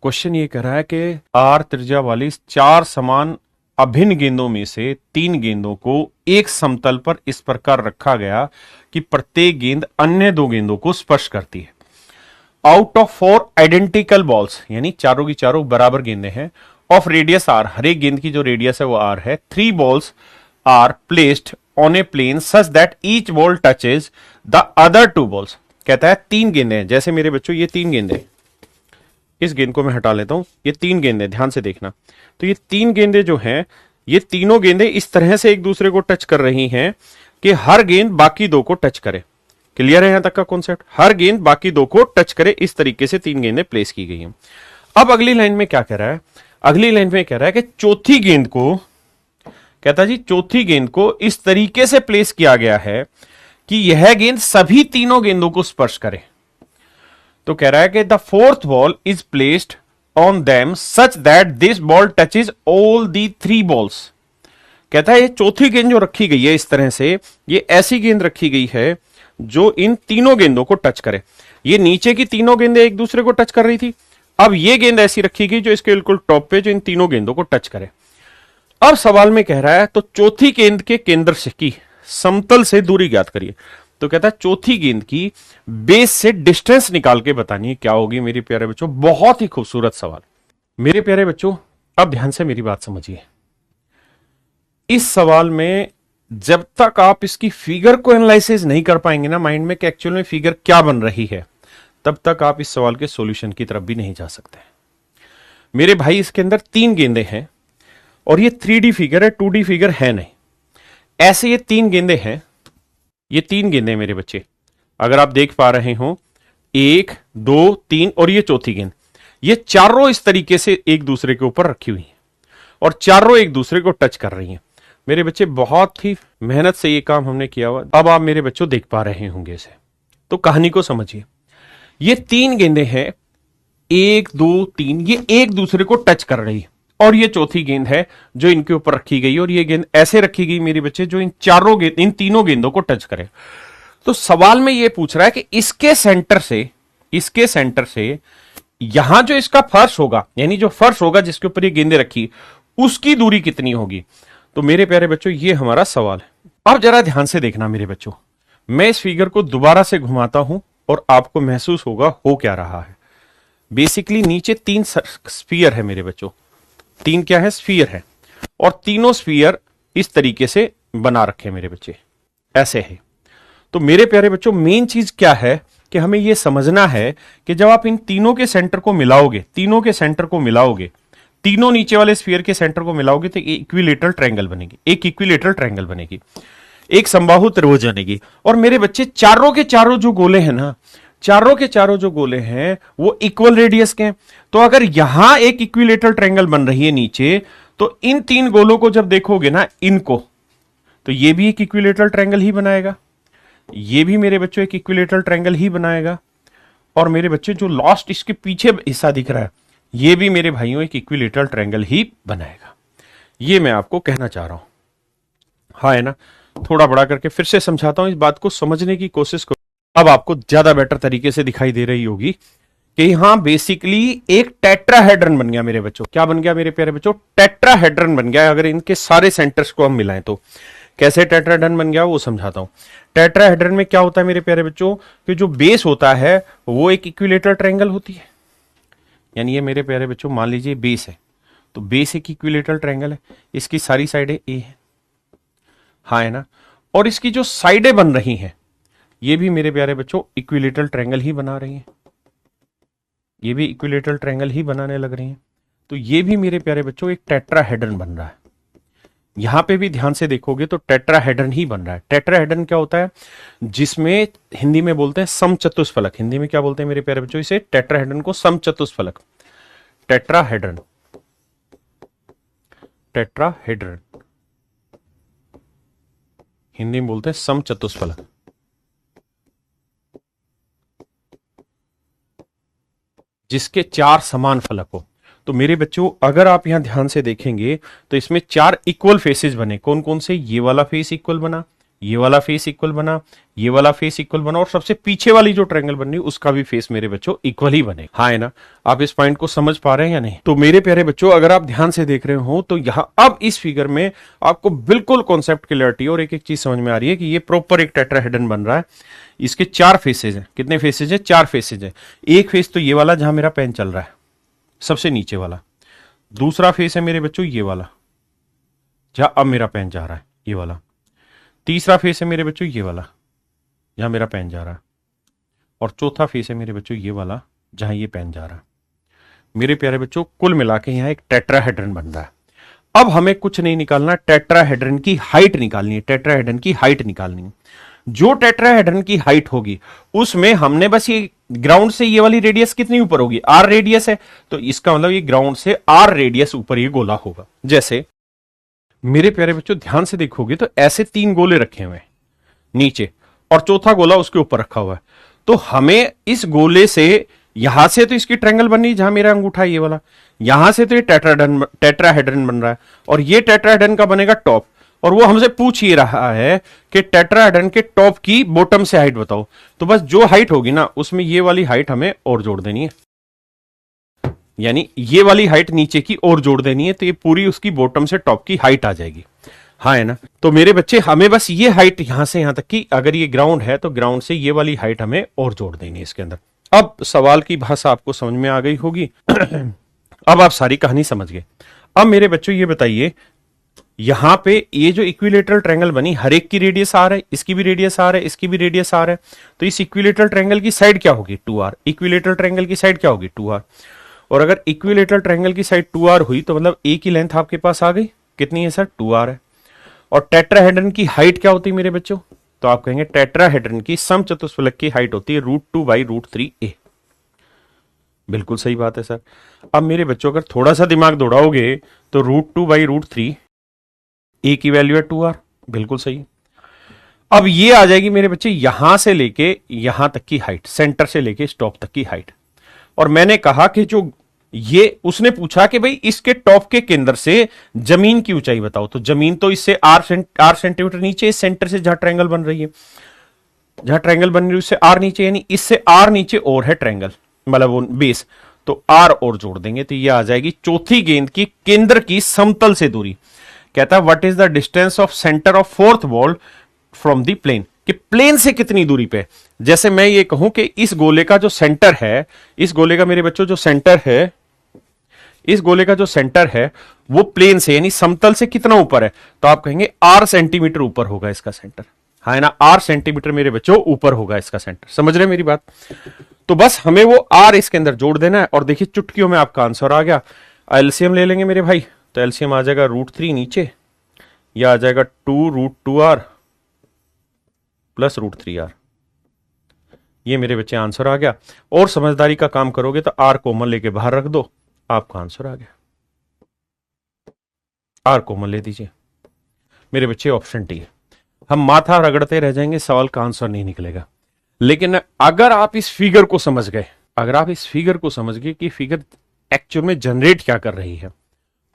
क्वेश्चन। ये कह रहा है कि r त्रिज्या वाली 4 समान अभिन्न गेंदों में से 3 गेंदों को एक समतल पर इस प्रकार रखा गया कि प्रत्येक गेंद अन्य 2 गेंदों को स्पर्श करती है। आउट ऑफ 4 आइडेंटिकल बॉल्स, यानी चारों की चारों बराबर गेंदें हैं, ऑफ रेडियस r, हर एक गेंद की जो रेडियस है वो r है, 3 balls are placed on a plane such that each ball touches the other 2 balls. कहता है 3 गेंदें हैं, जैसे मेरे बच्चों ये 3 गेंदें, इस गेंद को मैं हटा लेता हूं, ये 3 गेंदें, ध्यान से देखना। तो ये 3 गेंदें जो हैं, ये तीनों गेंदें इस तरह से एक दूसरे को टच कर रही हैं कि हर गेंद बाकी 2 को टच करे। क्लियर है यहां तक का कॉन्सेप्ट? हर गेंद बाकी 2 को टच करे, इस तरीके से 3 गेंदें प्लेस की गई हैं। अब अगली लाइन में क्या कह रहा है? अगली लाइन में कह रहा है कि चौथी गेंद को, कहता जी चौथी गेंद को इस तरीके से प्लेस किया गया है कि यह गेंद सभी तीनों गेंदों को स्पर्श करे। तो कह रहा है कि the fourth ball is placed on them such that this ball touches all the 3 balls. कहता है ये चौथी गेंद जो रखी गई है इस तरह से, ये ऐसी गेंद रखी गई है जो इन तीनों गेंदों को टच करे। ये नीचे की तीनों गेंदें एक दूसरे को टच कर रही थी, अब ये गेंद ऐसी रखी गई जो इसके बिल्कुल टॉप पे, जो इन तीनों गेंदों को टच करे। अब सवाल में कह रहा है तो चौथी गेंद के केंद्र से की समतल से दूरी ज्ञात करिए। तो कहता है चौथी गेंद की बेस से डिस्टेंस निकाल के बतानी है, क्या होगी मेरे प्यारे बच्चों। बहुत ही खूबसूरत सवाल। मेरे प्यारे बच्चों अब ध्यान से मेरी बात समझिए। इस सवाल में जब तक आप इसकी फिगर को एनालिसिस नहीं कर पाएंगे ना माइंड में कि एक्चुअल में फिगर क्या बन रही है, तब तक आप इस सवाल के सॉल्यूशन की तरफ भी नहीं जा सकते। मेरे भाई इसके अंदर 3 गेंदें हैं और ये 3D फिगर है, 2D फिगर है नहीं। ऐसे ये 3 गेंदें हैं, ये 3 गेंदें मेरे बच्चे, अगर आप देख पा रहे हो 1 2 3 और ये चौथी गेंद, ये चारों इस तरीके से एक दूसरे के ऊपर रखी हुई हैं और चारों एक दूसरे को टच कर रही हैं। मेरे बच्चे बहुत ही मेहनत से ये काम हमने किया हुआ, अब आप मेरे बच्चों देख पा रहे होंगे इसे। तो कहानी को समझिए। ये 3 गेंदें हैं, 1 2 3, ये एक दूसरे को टच कर रही है और ये चौथी गेंद है जो इनके ऊपर रखी गई और ये गेंद ऐसे रखी गई मेरे बच्चे जो इन तीनों गेंदों को टच करे। तो सवाल में ये पूछ रहा है कि इसके सेंटर से यहां जो इसका फर्श होगा, यानी जो फर्श होगा जिसके ऊपर ये गेंदें रखी, उसकी दूरी कितनी होगी। तो मेरे प्यारे बच्चों ये हमारा सवाल है। अब जरा ध्यान से देखना मेरे बच्चों, मैं इस फिगर को दोबारा से घुमाता हूं और आपको महसूस होगा हो क्या रहा है। बेसिकली नीचे 3 स्फीयर है मेरे बच्चों, 3 क्या है, स्फीयर है, और तीनों स्फीयर इस तरीके से बना रखे मेरे बच्चे, ऐसे है। तो मेरे प्यारे बच्चों मेन चीज क्या है कि हमें यह समझना है कि जब आप इन तीनों के सेंटर को मिलाओगे, तीनों नीचे वाले स्फीयर के सेंटर को मिलाओगे तो इक्विलेटरल ट्रायंगल बनेगी, एक समबाहु त्रिभुज बनेगी। और मेरे बच्चे चारों के चारों जो गोले हैं ना, चारों के चारों जो गोले हैं वो इक्वल रेडियस के हैं। तो अगर यहां एक इक्विलेटरल ट्रायंगल बन रही है नीचे, तो इन 3 गोलों को जब देखोगे ना इनको, तो ये भी एक इक्विलेटरल ट्रायंगल ही बनाएगा, ये भी मेरे बच्चों एक इक्विलेटरल ट्रायंगल ही बनाएगा, और मेरे बच्चे जो लास्ट इसके पीछे हिस्सा दिख रहा है ये भी मेरे भाइयों एक इक्विलेटरल ट्रायंगल ही बनाएगा। ये मैं आपको कहना चाह रहा हूं, हाँ है ना। थोड़ा बड़ा करके फिर से समझाता हूं, इस बात को समझने की कोशिश करो, अब आपको ज्यादा बेटर तरीके से दिखाई दे रही होगी कि यहां बेसिकली एक टेट्राहेड्रन बन गया मेरे बच्चों। क्या बन गया मेरे प्यारे बच्चों, टेट्राहेड्रन बन गया। अगर इनके सारे सेंटर्स को हम मिलाएं तो कैसे टेट्राहेड्रन बन गया वो समझाता हूं। टेट्राहेड्रन में क्या होता है मेरे प्यारे बच्चों कि जो बेस होता है वो एक इक्विलेटरल ट्रायंगल होती है, यानी ये मेरे प्यारे बच्चों मान लीजिए बेस है, तो बेस एक इक्विलेटरल ट्रायंगल है, इसकी सारी साइडें ए है, हाँ है ना। और इसकी जो साइडें बन रही हैं ये भी मेरे प्यारे बच्चों इक्विलेटरल ट्रायंगल ही बना रही हैं, ये भी इक्विलेटरल ट्रायंगल ही बनाने लग रही हैं। तो ये भी मेरे प्यारे बच्चों एक टेट्राहेड्रन बन रहा है। यहां पे भी ध्यान से देखोगे तो टेट्राहेड्रन ही बन रहा है। टेट्राहेड्रन क्या होता है, जिसमें हिंदी में बोलते हैं समचतुष्फलक। हिंदी में क्या बोलते हैं मेरे प्यारे बच्चों, इसे टेट्राहेड्रन को समचतुष्फलक, टेट्राहेड्रन, टेट्राहेड्रन हिंदी में बोलते हैं समचतुष्फलक। जिसके 4 समान फलक हो। तो मेरे बच्चों अगर आप यहां ध्यान से देखेंगे तो इसमें 4 इक्वल फेसेस बने। कौन कौन से, ये वाला फेस इक्वल बना, ये वाला फेस इक्वल बना, ये वाला फेस इक्वल बना, और सबसे पीछे वाली जो ट्रायंगल बन रही है उसका भी फेस मेरे बच्चों इक्वल ही बने, हाँ है ना। आप इस पॉइंट को समझ पा रहे हैं या नहीं। तो मेरे प्यारे बच्चों अगर आप ध्यान से देख रहे हो तो यहां अब इस फिगर में आपको बिल्कुल कॉन्सेप्ट क्लियरिटी और एक एक चीज समझ में आ रही है कि ये प्रॉपर एक टेट्राहेड्रन बन रहा है। इसके 4 फेसेज हैं। कितने फेसेज है, 4 फेसेज है। एक फेस तो ये वाला जहां मेरा पेन चल रहा है, सबसे नीचे वाला। दूसरा फेस है मेरे बच्चों ये वाला जहां अब मेरा पेन जा रहा है, ये वाला। तीसरा फेस है मेरे बच्चों ये वाला जहां मेरा पेन जा रहा है, और चौथा फेस है मेरे बच्चों ये वाला जहां ये पेन जा रहा है। मेरे प्यारे बच्चों कुल मिला के यहां एक टेट्राहेड्रन बन रहा है। अब हमें कुछ नहीं निकालना, टेट्राहेड्रन की हाइट निकालनी है, टेट्राहेड्रन की हाइट निकालनी है। जो टेट्राहेड्रन की हाइट होगी उसमें हमने बस ये ग्राउंड से ये वाली रेडियस कितनी ऊपर होगी, r रेडियस है, तो इसका मतलब ये ग्राउंड से r रेडियस ऊपर ये गोला होगा। जैसे मेरे प्यारे बच्चों ध्यान से देखोगे तो ऐसे 3 गोले रखे हुए हैं नीचे और चौथा गोला उसके ऊपर रखा हुआ है। तो हमें इस गोले से यहां से तो इसकी ट्रायंगल बन रही है जहां मेरा अंगूठा ये वाला, यहां से तो ये टेट्राहेड्रन बन रहा है, और ये टेट्राहेड्रन का बनेगा टॉप, और वो हमसे पूछ ही रहा है कि टेट्राहेड्रन के टॉप की बॉटम से हाइट बताओ। तो बस जो हाइट होगी ना उसमें ये वाली हाइट हमें और जोड़ देनी है, यानी ये वाली हाइट नीचे की और जोड़ देनी है, तो ये पूरी उसकी बॉटम से टॉप की हाइट आ जाएगी। हाँ है ना। तो मेरे बच्चे हमें बस ये हाइट यहां से यहां तक की, अगर ये ग्राउंड है तो ग्राउंड से ये वाली हाइट हमें और जोड़ देनी है इसके अंदर। अब सवाल की भाषा आपको समझ में आ गई होगी। अब आप सारी कहानी समझ गए। अब मेरे बच्चों ये बताइए, यहां पे ये जो इक्विलेटरल ट्रायंगल बनी, हर एक की रेडियस आर है, इसकी भी रेडियस आर है, इसकी भी रेडियस आर है, तो इस इक्विलेटरल ट्रायंगल की साइड क्या होगी 2r, इक्विलेटरल ट्रायंगल की साइड क्या होगी 2r। और अगर इक्विलेटरल ट्रायंगल की साइड 2r हुई तो मतलब ए की लेंथ आपके पास आ गई, कितनी है सर 2r है। और टेट्राहेड्रन की हाइट क्या होती है मेरे बच्चों, तो आप कहेंगे टेट्राहेड्रन की समचतुष्फलक की हाइट होती है √2/√3a। बिल्कुल सही बात है सर। अब मेरे बच्चों अगर थोड़ा सा दिमाग दौड़ाओगे तो √2/√3 ए की वैल्यू है 2r, बिल्कुल सही। अब ये आ जाएगी मेरे बच्चे यहां से लेके यहां तक की हाइट, सेंटर से लेके स्टॉप तक की हाइट। और मैंने कहा कि जो ये उसने पूछा कि भाई इसके टॉप के केंद्र से जमीन की ऊंचाई बताओ, तो जमीन तो इससे आर सेंटीमीटर नीचे, इस सेंटर से जहां ट्रायंगल बन रही है, जहां ट्रायंगल बन रही है उससे आर नीचे, यानी इससे आर नीचे और है ट्रायंगल, मतलब वो बेस, तो आर और जोड़ देंगे तो ये आ जाएगी चौथी गेंद की केंद्र की समतल से दूरी। कहता है what is the distance of centre of fourth ball from the plane, कि प्लेन से कितनी दूरी पे। जैसे मैं ये कहूं कि इस गोले का जो सेंटर है, इस गोले का मेरे बच्चों जो सेंटर है, इस गोले का जो सेंटर है वो प्लेन से यानी समतल से कितना ऊपर है, तो आप कहेंगे r सेंटीमीटर ऊपर होगा इसका सेंटर। हाँ है ना, r सेंटीमीटर मेरे बच्चों ऊपर होगा इसका सेंटर। समझ रहे मेरी बात। तो बस हमें वो r इसके अंदर जोड़ देना है और देखिए चुटकियों में आपका आंसर आ गया। एलसीएम ले लेंगे मेरे भाई, तो एलसीएम आ जाएगा √3 नीचे, यह आ जाएगा 2√2r प्लस √3r। ये मेरे बच्चे आंसर आ गया। और समझदारी का काम करोगे तो r कॉमन लेके बाहर रख दो, आपका आंसर आ गया। r कॉमन ले दीजिए मेरे बच्चे, ऑप्शन टी है। हम माथा रगड़ते रह जाएंगे, सवाल का आंसर नहीं निकलेगा। लेकिन अगर आप इस फिगर को समझ गए, अगर आप इस फिगर को समझ गए कि फिगर एक्चुअल में जनरेट क्या कर रही है,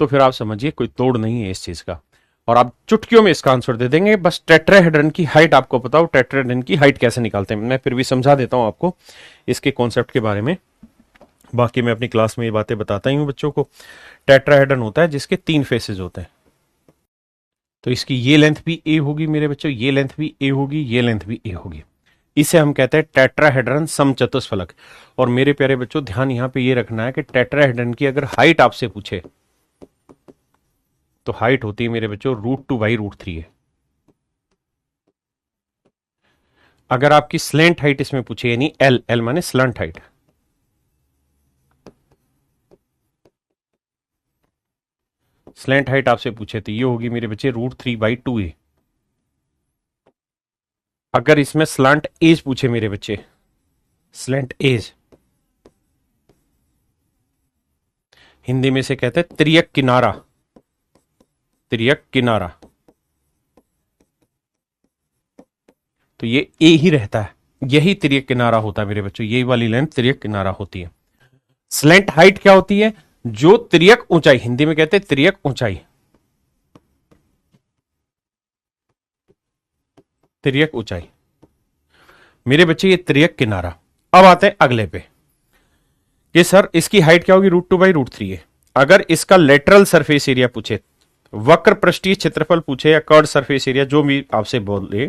तो फिर आप समझिए कोई तोड़ नहीं है इस चीज का, और आप चुटकियों में इसका आंसर दे देंगे। बस टेट्राहेड्रन की हाइट आपको बताओ, टेट्राहेड्रन की हाइट कैसे निकालते हैं, मैं फिर भी समझा देता हूं आपको इसके कॉन्सेप्ट के बारे में। बाकी मैं अपनी क्लास में ये बातें बताता ही हूं बच्चों को। टेट्राहेड्रन होता है जिसके 3 फेसेस होते हैं, तो इसकी ये लेंथ भी ए होगी मेरे बच्चों, ये लेंथ भी ए होगी, ये लेंथ भी ए होगी। इसे हम कहते हैं टेट्राहेड्रन समचतुष्फलक। और मेरे प्यारे बच्चों ध्यान यहां पे ये रखना है कि टेट्राहेड्रन की अगर हाइट आपसे पूछे तो हाइट होती है मेरे बच्चों √2/√3 है। अगर आपकी स्लेंट हाइट इसमें पूछे, यानी एल माने स्लंट हाइट, स्लेंट हाइट आपसे पूछे तो ये होगी मेरे बच्चे √3/2a। अगर इसमें स्लंट एज पूछे मेरे बच्चे, स्लेंट एज हिंदी में से कहते हैं तिर्यक किनारा, तिर्यक किनारा, तो ये ए ही रहता है, यही तिर्यक किनारा होता है मेरे बच्चों, यही वाली लेंथ तिर्यक किनारा होती है। स्लेंट हाइट क्या होती है, जो तिर्यक ऊंचाई, हिंदी में कहते हैं तिर्यक ऊंचाई, तिर्यक ऊंचाई मेरे बच्चे, ये तिर्यक किनारा। अब आते हैं अगले पे कि सर इसकी हाइट क्या होगी √2/√3 है। अगर इसका लेटरल सरफेस एरिया पूछे, वक्र पृष्ठीय क्षेत्रफल पूछे या कर्ड सरफेस एरिया जो भी आपसे बोले,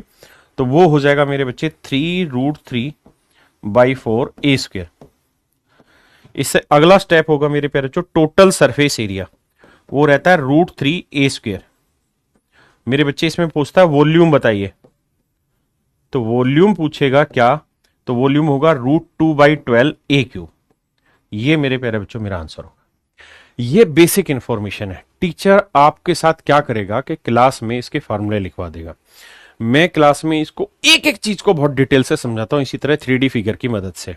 तो वो हो जाएगा मेरे बच्चे 3√3/4a²। इससे अगला स्टेप होगा मेरे प्यारे बच्चों टोटल सरफेस एरिया, वो रहता है √3a²। मेरे बच्चे इसमें पूछता है वॉल्यूम बताइए, तो वॉल्यूम पूछेगा क्या, तो वॉल्यूम होगा √2/12a³। ये मेरे प्यारे बच्चों मेरा आंसर होगा। ये बेसिक इंफॉर्मेशन है। टीचर आपके साथ क्या करेगा कि क्लास में इसके फॉर्मूले लिखवा देगा। मैं क्लास में इसको एक एक चीज को बहुत डिटेल से समझाता हूं, इसी तरह 3D फिगर की मदद से,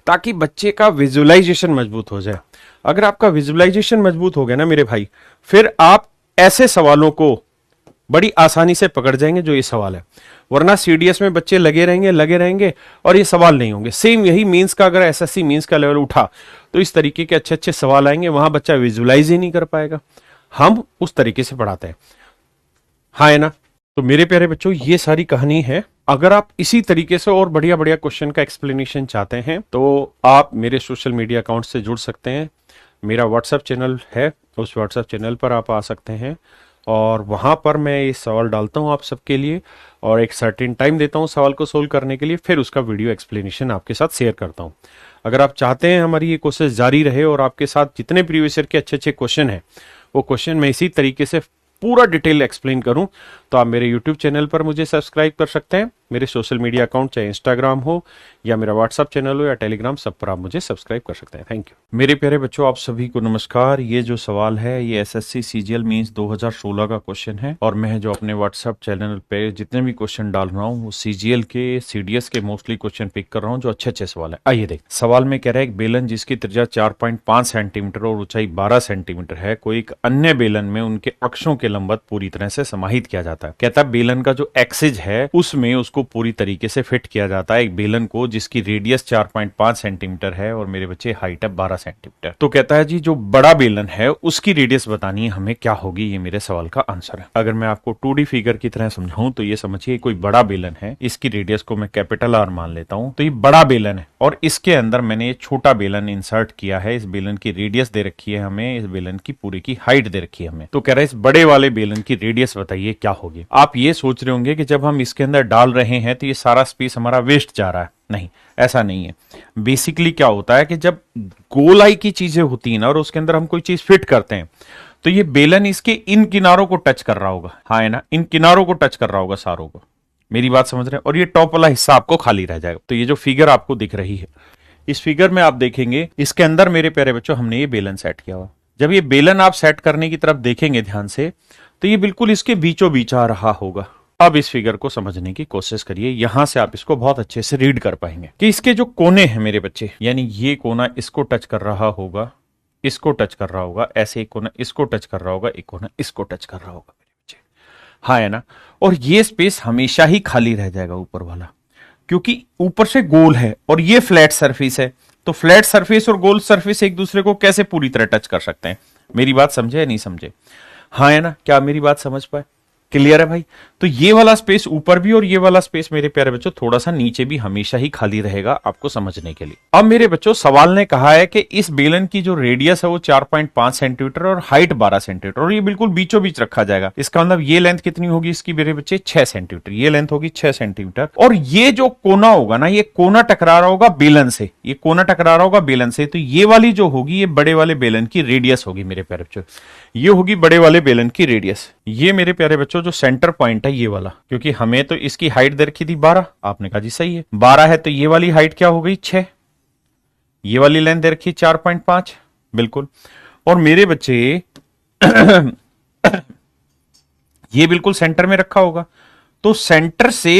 ताकि बच्चे का विजुअलाइजेशन मजबूत हो जाए। अगर आपका विजुअलाइजेशन मजबूत हो गया ना मेरे भाई, फिर आप ऐसे सवालों को बड़ी आसानी से पकड़ जाएंगे जो ये सवाल है। वरना सीडीएस में बच्चे लगे रहेंगे और ये सवाल नहीं होंगे। सेम यही मींस का, अगर एसएससी मींस का लेवल उठा तो इस तरीके के अच्छे अच्छे सवाल आएंगे, वहां बच्चा विजुअलाइज ही नहीं कर पाएगा। हम उस तरीके से पढ़ाते हैं। हाँ है ना। तो मेरे प्यारे बच्चों ये सारी कहानी है। अगर आप इसी तरीके से और बढ़िया बढ़िया क्वेश्चन का एक्सप्लेनेशन चाहते हैं तो आप मेरे सोशल मीडिया अकाउंट से जुड़ सकते हैं। मेरा व्हाट्सएप चैनल है, उस व्हाट्सएप चैनल पर आप आ सकते हैं और वहां पर मैं ये सवाल डालता हूं आप सबके लिए और एक सर्टेन टाइम देता हूं सवाल को सोल्व करने के लिए, फिर उसका वीडियो एक्सप्लेनेशन आपके साथ शेयर करता हूं। अगर आप चाहते हैं हमारी ये कोशिश जारी रहे और आपके साथ जितने प्रीवियस ईयर के अच्छे अच्छे क्वेश्चन हैं वो क्वेश्चन मैं इसी तरीके से पूरा डिटेल एक्सप्लेन करूं, तो आप मेरे यूट्यूब चैनल पर मुझे सब्सक्राइब कर सकते हैं। मेरे सोशल मीडिया अकाउंट चाहे इंस्टाग्राम हो या मेरा व्हाट्सएप चैनल हो या टेलीग्राम, सब पर आप मुझे सब्सक्राइब कर सकते हैं। Thank you. मेरे प्यारे बच्चों, आप सभी को नमस्कार। ये जो सवाल है ये एसएससी सीजीएल मींस 2016 का क्वेश्चन है और मैं जो अपने व्हाट्सएप चैनल पे जितने भी क्वेश्चन डाल रहा हूँ वो सीजीएल के, सीडीएस के मोस्टली क्वेश्चन पिक कर रहा हूँ जो अच्छे अच्छे सवाल है। आइए देख, सवाल में कह रहा है एक बेलन जिसकी त्रिज्या 4.5 सेंटीमीटर और ऊंचाई 12 सेंटीमीटर है को एक अन्य बेलन में उनके अक्षों के लंबवत पूरी तरह से समाहित किया जाता है। कहता है बेलन का जो एक्सिस है उसमें उसको पूरी तरीके से फिट किया जाता है एक बेलन को जिसकी रेडियस 4.5 सेंटीमीटर है और मेरे बच्चे हाइट है 12 सेंटीमीटर। तो कहता है जी जो बड़ा बेलन है उसकी रेडियस बतानी है हमें, क्या होगी, ये मेरे सवाल का आंसर है। अगर मैं आपको 2D फिगर की तरह समझाऊं तो ये समझिए कोई बड़ा बेलन है, इसकी रेडियस को मैं कैपिटल आर मान लेता हूं, तो ये बड़ा बेलन है और इसके अंदर मैंने ये छोटा बेलन इंसर्ट किया है। इस बेलन की रेडियस दे रखी है हमें, इस बेलन की पूरी की हाइट दे रखी है हमें। तो कह रहा है इस बड़े वाले बेलन की रेडियस बताइए क्या होगी। आप ये सोच रहे होंगे कि जब हम इसके अंदर डाल रहे हैं तो ये सारा स्पेस हमारा वेस्ट जा रहा है। नहीं, ऐसा नहीं है। बेसिकली क्या होता है कि जब गोलाई की चीजें होती है ना और उसके अंदर हम कोई चीज फिट करते हैं तो ये बेलन इसके इन किनारों को टच कर रहा होगा। हाँ है ना, इन किनारों को टच कर रहा होगा सारों को। मेरी बात समझ रहे हैं? और ये टॉप वाला हिस्सा आपको खाली रह जाएगा। तो ये जो फिगर आपको दिख रही है, इस फिगर में आप देखेंगे इसके अंदर मेरे प्यारे बच्चों हमने ये बेलन सेट किया हुआ। जब ये बेलन आप सेट करने की तरफ देखेंगे ध्यान से तो ये बिल्कुल इसके बीचों बीच आ रहा होगा। अब इस फिगर को समझने की कोशिश करिए, यहां से आप इसको बहुत अच्छे से रीड कर पाएंगे कि इसके जो कोने हैं मेरे बच्चे, यानी ये कोना इसको टच कर रहा होगा, इसको टच कर रहा होगा, ऐसे एक कोना इसको टच कर रहा होगा, एक कोना इसको टच कर रहा होगा मेरे बच्चे। हाँ है ना। और ये स्पेस हमेशा ही खाली रह जाएगा ऊपर वाला, क्योंकि ऊपर से गोल है और ये फ्लैट सरफेस है। तो फ्लैट सरफेस और गोल सरफेस एक दूसरे को कैसे पूरी तरह टच कर सकते हैं? मेरी बात समझे या नहीं समझे? हाँ है ना, क्या मेरी बात समझ पाए? क्लियर है भाई? तो ये वाला स्पेस ऊपर भी और ये वाला स्पेस मेरे प्यारे बच्चों थोड़ा सा नीचे भी हमेशा ही खाली रहेगा आपको समझने के लिए। अब मेरे बच्चों सवाल ने कहा है कि इस बेलन की जो रेडियस है वो 4.5 सेंटीमीटर और हाइट 12 सेंटीमीटर और ये बिल्कुल बीचों बीच रखा जाएगा। इसका मतलब ये लेंथ कितनी होगी इसकी मेरे बच्चे? 6 सेंटीमीटर। ये लेंथ होगी 6 सेंटीमीटर और ये जो कोना होगा ना, ये कोना टकरा रहा होगा बेलन से, ये कोना टकरा रहा होगा बेलन से। तो ये वाली जो होगी ये बड़े वाले बेलन की रेडियस होगी मेरे प्यारे बच्चों, ये होगी बड़े वाले बेलन की रेडियस। ये मेरे प्यारे बच्चों जो सेंटर पॉइंट है ये वाला, क्योंकि हमें तो इसकी हाइट दे रखी थी 12, आपने कहा जी सही है 12 है, तो ये वाली हाइट क्या हो गई? 6। ये वाली लेंथ दे रखी 4.5, बिल्कुल। और मेरे बच्चे ये बिल्कुल सेंटर में रखा होगा, तो सेंटर से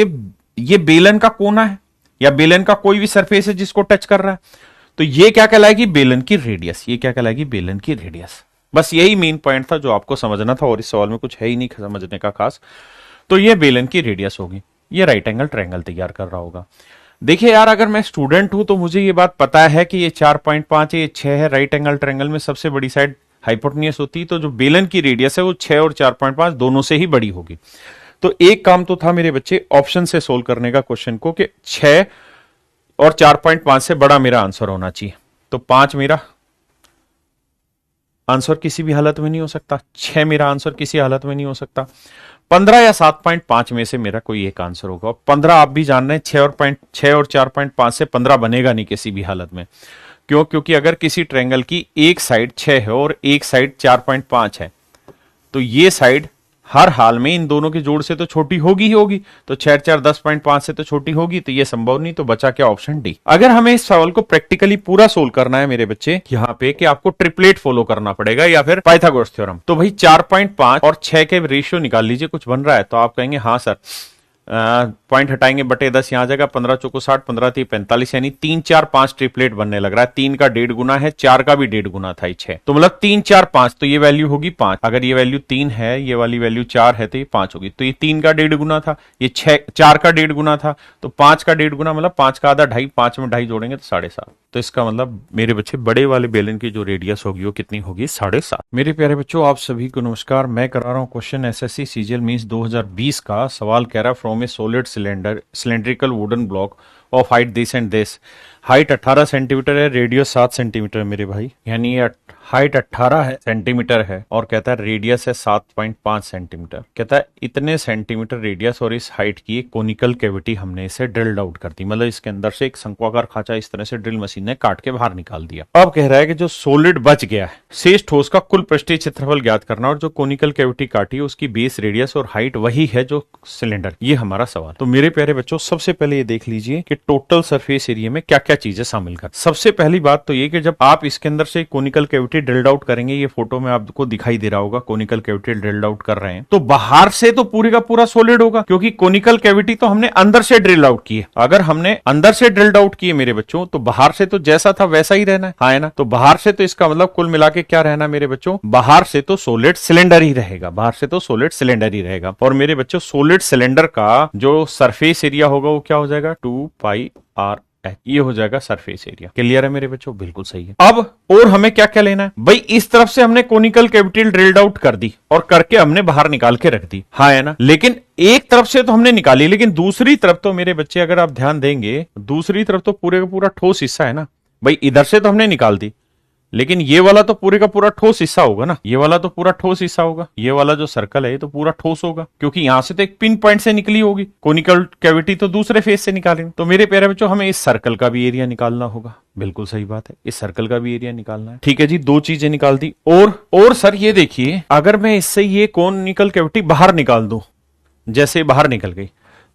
ये बेलन का कोना है या बेलन का कोई भी सरफेस है जिसको टच कर रहा है, तो ये क्या कहलाएगी? बेलन की रेडियस। ये क्या कहलाएगी? बेलन की रेडियस। बस यही मेन पॉइंट था जो आपको समझना था और इस सवाल में कुछ है ही नहीं समझने का खास। तो ये बेलन की रेडियस होगी। ये राइट एंगल ट्रायंगल तैयार कर रहा होगा। देखिए यार, अगर मैं स्टूडेंट हूं तो मुझे ये बात पता है कि ये 4.5 है, ये 6 है। राइट एंगल ट्रायंगल में सबसे बड़ी साइड हाइपोटेन्यूस होती है, तो जो बेलन की रेडियस है वो 6 और 4.5 दोनों से ही बड़ी होगी। तो एक काम तो था मेरे बच्चे ऑप्शन से सोल्व करने का क्वेश्चन को कि 6 और 4.5 से बड़ा मेरा आंसर होना चाहिए। तो 5 मेरा आंसर किसी भी हालत में नहीं हो सकता, 6 मेरा आंसर किसी हालत में नहीं हो सकता, 15 या 7.5 में से मेरा कोई एक आंसर होगा। 15 आप भी जान रहे हैं, 6 और 4.5 से 15 बनेगा नहीं किसी भी हालत में। क्यों? क्योंकि अगर किसी ट्रायंगल की एक साइड 6 है और एक साइड 4.5 है तो ये साइड हर हाल में इन दोनों के जोड़ से तो छोटी होगी ही होगी। तो 6 4 10.5 से तो छोटी होगी, तो ये संभव नहीं। तो बचा क्या? Option D. अगर हमें इस सवाल को प्रैक्टिकली पूरा सोल्व करना है मेरे बच्चे, यहाँ पे कि आपको ट्रिपलेट फॉलो करना पड़ेगा या फिर पाइथागोरस थ्योरम। तो भाई 4.5 और 6 के रेशियो निकाल लीजिए, कुछ बन रहा है तो आप कहेंगे हाँ सर पॉइंट हटाएंगे बटे 10 यहां आ जाएगा, 15 चौको 60, 15 थी 45, यानी 3 4 5 ट्रिपलेट बनने लग रहा है। 3 का 1.5 गुना है, 4 का भी 1.5 गुना था, 6, तो मतलब 3 4 5, तो ये वैल्यू होगी 5। अगर ये वैल्यू 3 है, ये वाली वैल्यू 4 है, तो ये 5 होगी। तो ये 3 का 1.5 गुना था, ये 4 का 1.5 गुना था, तो 5 का 1.5 गुना मतलब 5 का आधा 2.5, 5 में 2.5 जोड़ेंगे तो 7.5। तो इसका मतलब मेरे बच्चे बड़े वाले बेलन की जो रेडियस होगी वो कितनी होगी, 7.5। मेरे प्यारे बच्चों, आप सभी को नमस्कार। मैं करा रहा हूँ क्वेश्चन एसएससी सीजीएल मींस 2020 का। सवाल कह रहा है from a solid cylindrical wooden block of height this and this. Height 18 centimetre है, रेडियस 7 सेंटीमीटर है मेरे भाई, यानी ये हाइट 18 सेंटीमीटर है और कहता है रेडियस है 7.5 सेंटीमीटर। कहता है इतने सेंटीमीटर रेडियस और इस हाइट की एक कोनिकल कैविटी हमने इसे ड्रिल्ड आउट कर दी, मतलब इसके अंदर से एक शंक्वाकार खांचा इस तरह से ड्रिल मशीन ने काट के बाहर निकाल दिया। अब कह रहा है कि जो सॉलिड बच गया है, शेष ठोस का कुल पृष्ठीय क्षेत्रफल ज्ञात करना, और जो कोनिकल कैविटी काटी है उसकी बेस रेडियस और हाइट वही है जो सिलेंडर। ये हमारा सवाल। तो मेरे प्यारे बच्चों, सबसे पहले ये देख लीजिए कि टोटल सरफेस एरिया में क्या क्या चीजें शामिल कर। सबसे पहली बात तो ये कि जब आप इसके अंदर से कोनिकल कैविटी ड्रिल्ड आउट करेंगे, ये फोटो में आपको दिखाई दे रहा होगा कोनिकल कैविटी ड्रिल्ड आउट कर रहे हैं, तो बाहर से तो पूरे का पूरा सॉलिड होगा, क्योंकि कोनिकल कैविटी तो हमने अंदर से ड्रिल आउट की है। अगर हमने अंदर से ड्रिल्ड आउट किए मेरे बच्चों, तो बाहर से तो जैसा था वैसा ही रहना है, हाँ है ना। तो बाहर से तो इसका मतलब कुल मिला के क्या रहना मेरे बच्चों, बाहर से तो सॉलिड सिलेंडर ही रहेगा, बाहर से तो सॉलिड सिलेंडर ही रहेगा। और मेरे बच्चों, सॉलिड सिलेंडर का जो सरफेस एरिया होगा वो क्या हो जाएगा, 2πr, ये हो जाएगा सरफेस एरिया। क्लियर है मेरे बच्चों, बिल्कुल सही है। अब और हमें क्या क्या लेना है भाई, इस तरफ से हमने कोनिकल कैविटी ड्रिल्ड आउट कर दी और करके हमने बाहर निकाल के रख दी, हाँ है ना। लेकिन एक तरफ से तो हमने निकाली, लेकिन दूसरी तरफ तो मेरे बच्चे अगर आप ध्यान देंगे, दूसरी तरफ तो पूरे का पूरा ठोस हिस्सा है ना भाई। इधर से तो हमने निकाल दी, लेकिन ये वाला तो पूरे का पूरा ठोस हिस्सा होगा ना, ये वाला तो पूरा ठोस हिस्सा होगा। ये वाला जो सर्कल है ये तो पूरा ठोस होगा, क्योंकि यहां से तो एक पिन पॉइंट से निकली होगी, कोनिकल कैविटी तो दूसरे फेस से निकालेंगे। तो मेरे प्यारे बच्चों, हमें इस सर्कल का भी एरिया निकालना होगा, बिल्कुल सही बात है, इस सर्कल का भी एरिया निकालना है। ठीक है जी, 2 चीजें निकाल दी। और सर ये देखिए, अगर मैं इससे ये कोनिकल कैविटी बाहर निकाल दूं, जैसे बाहर निकल गई,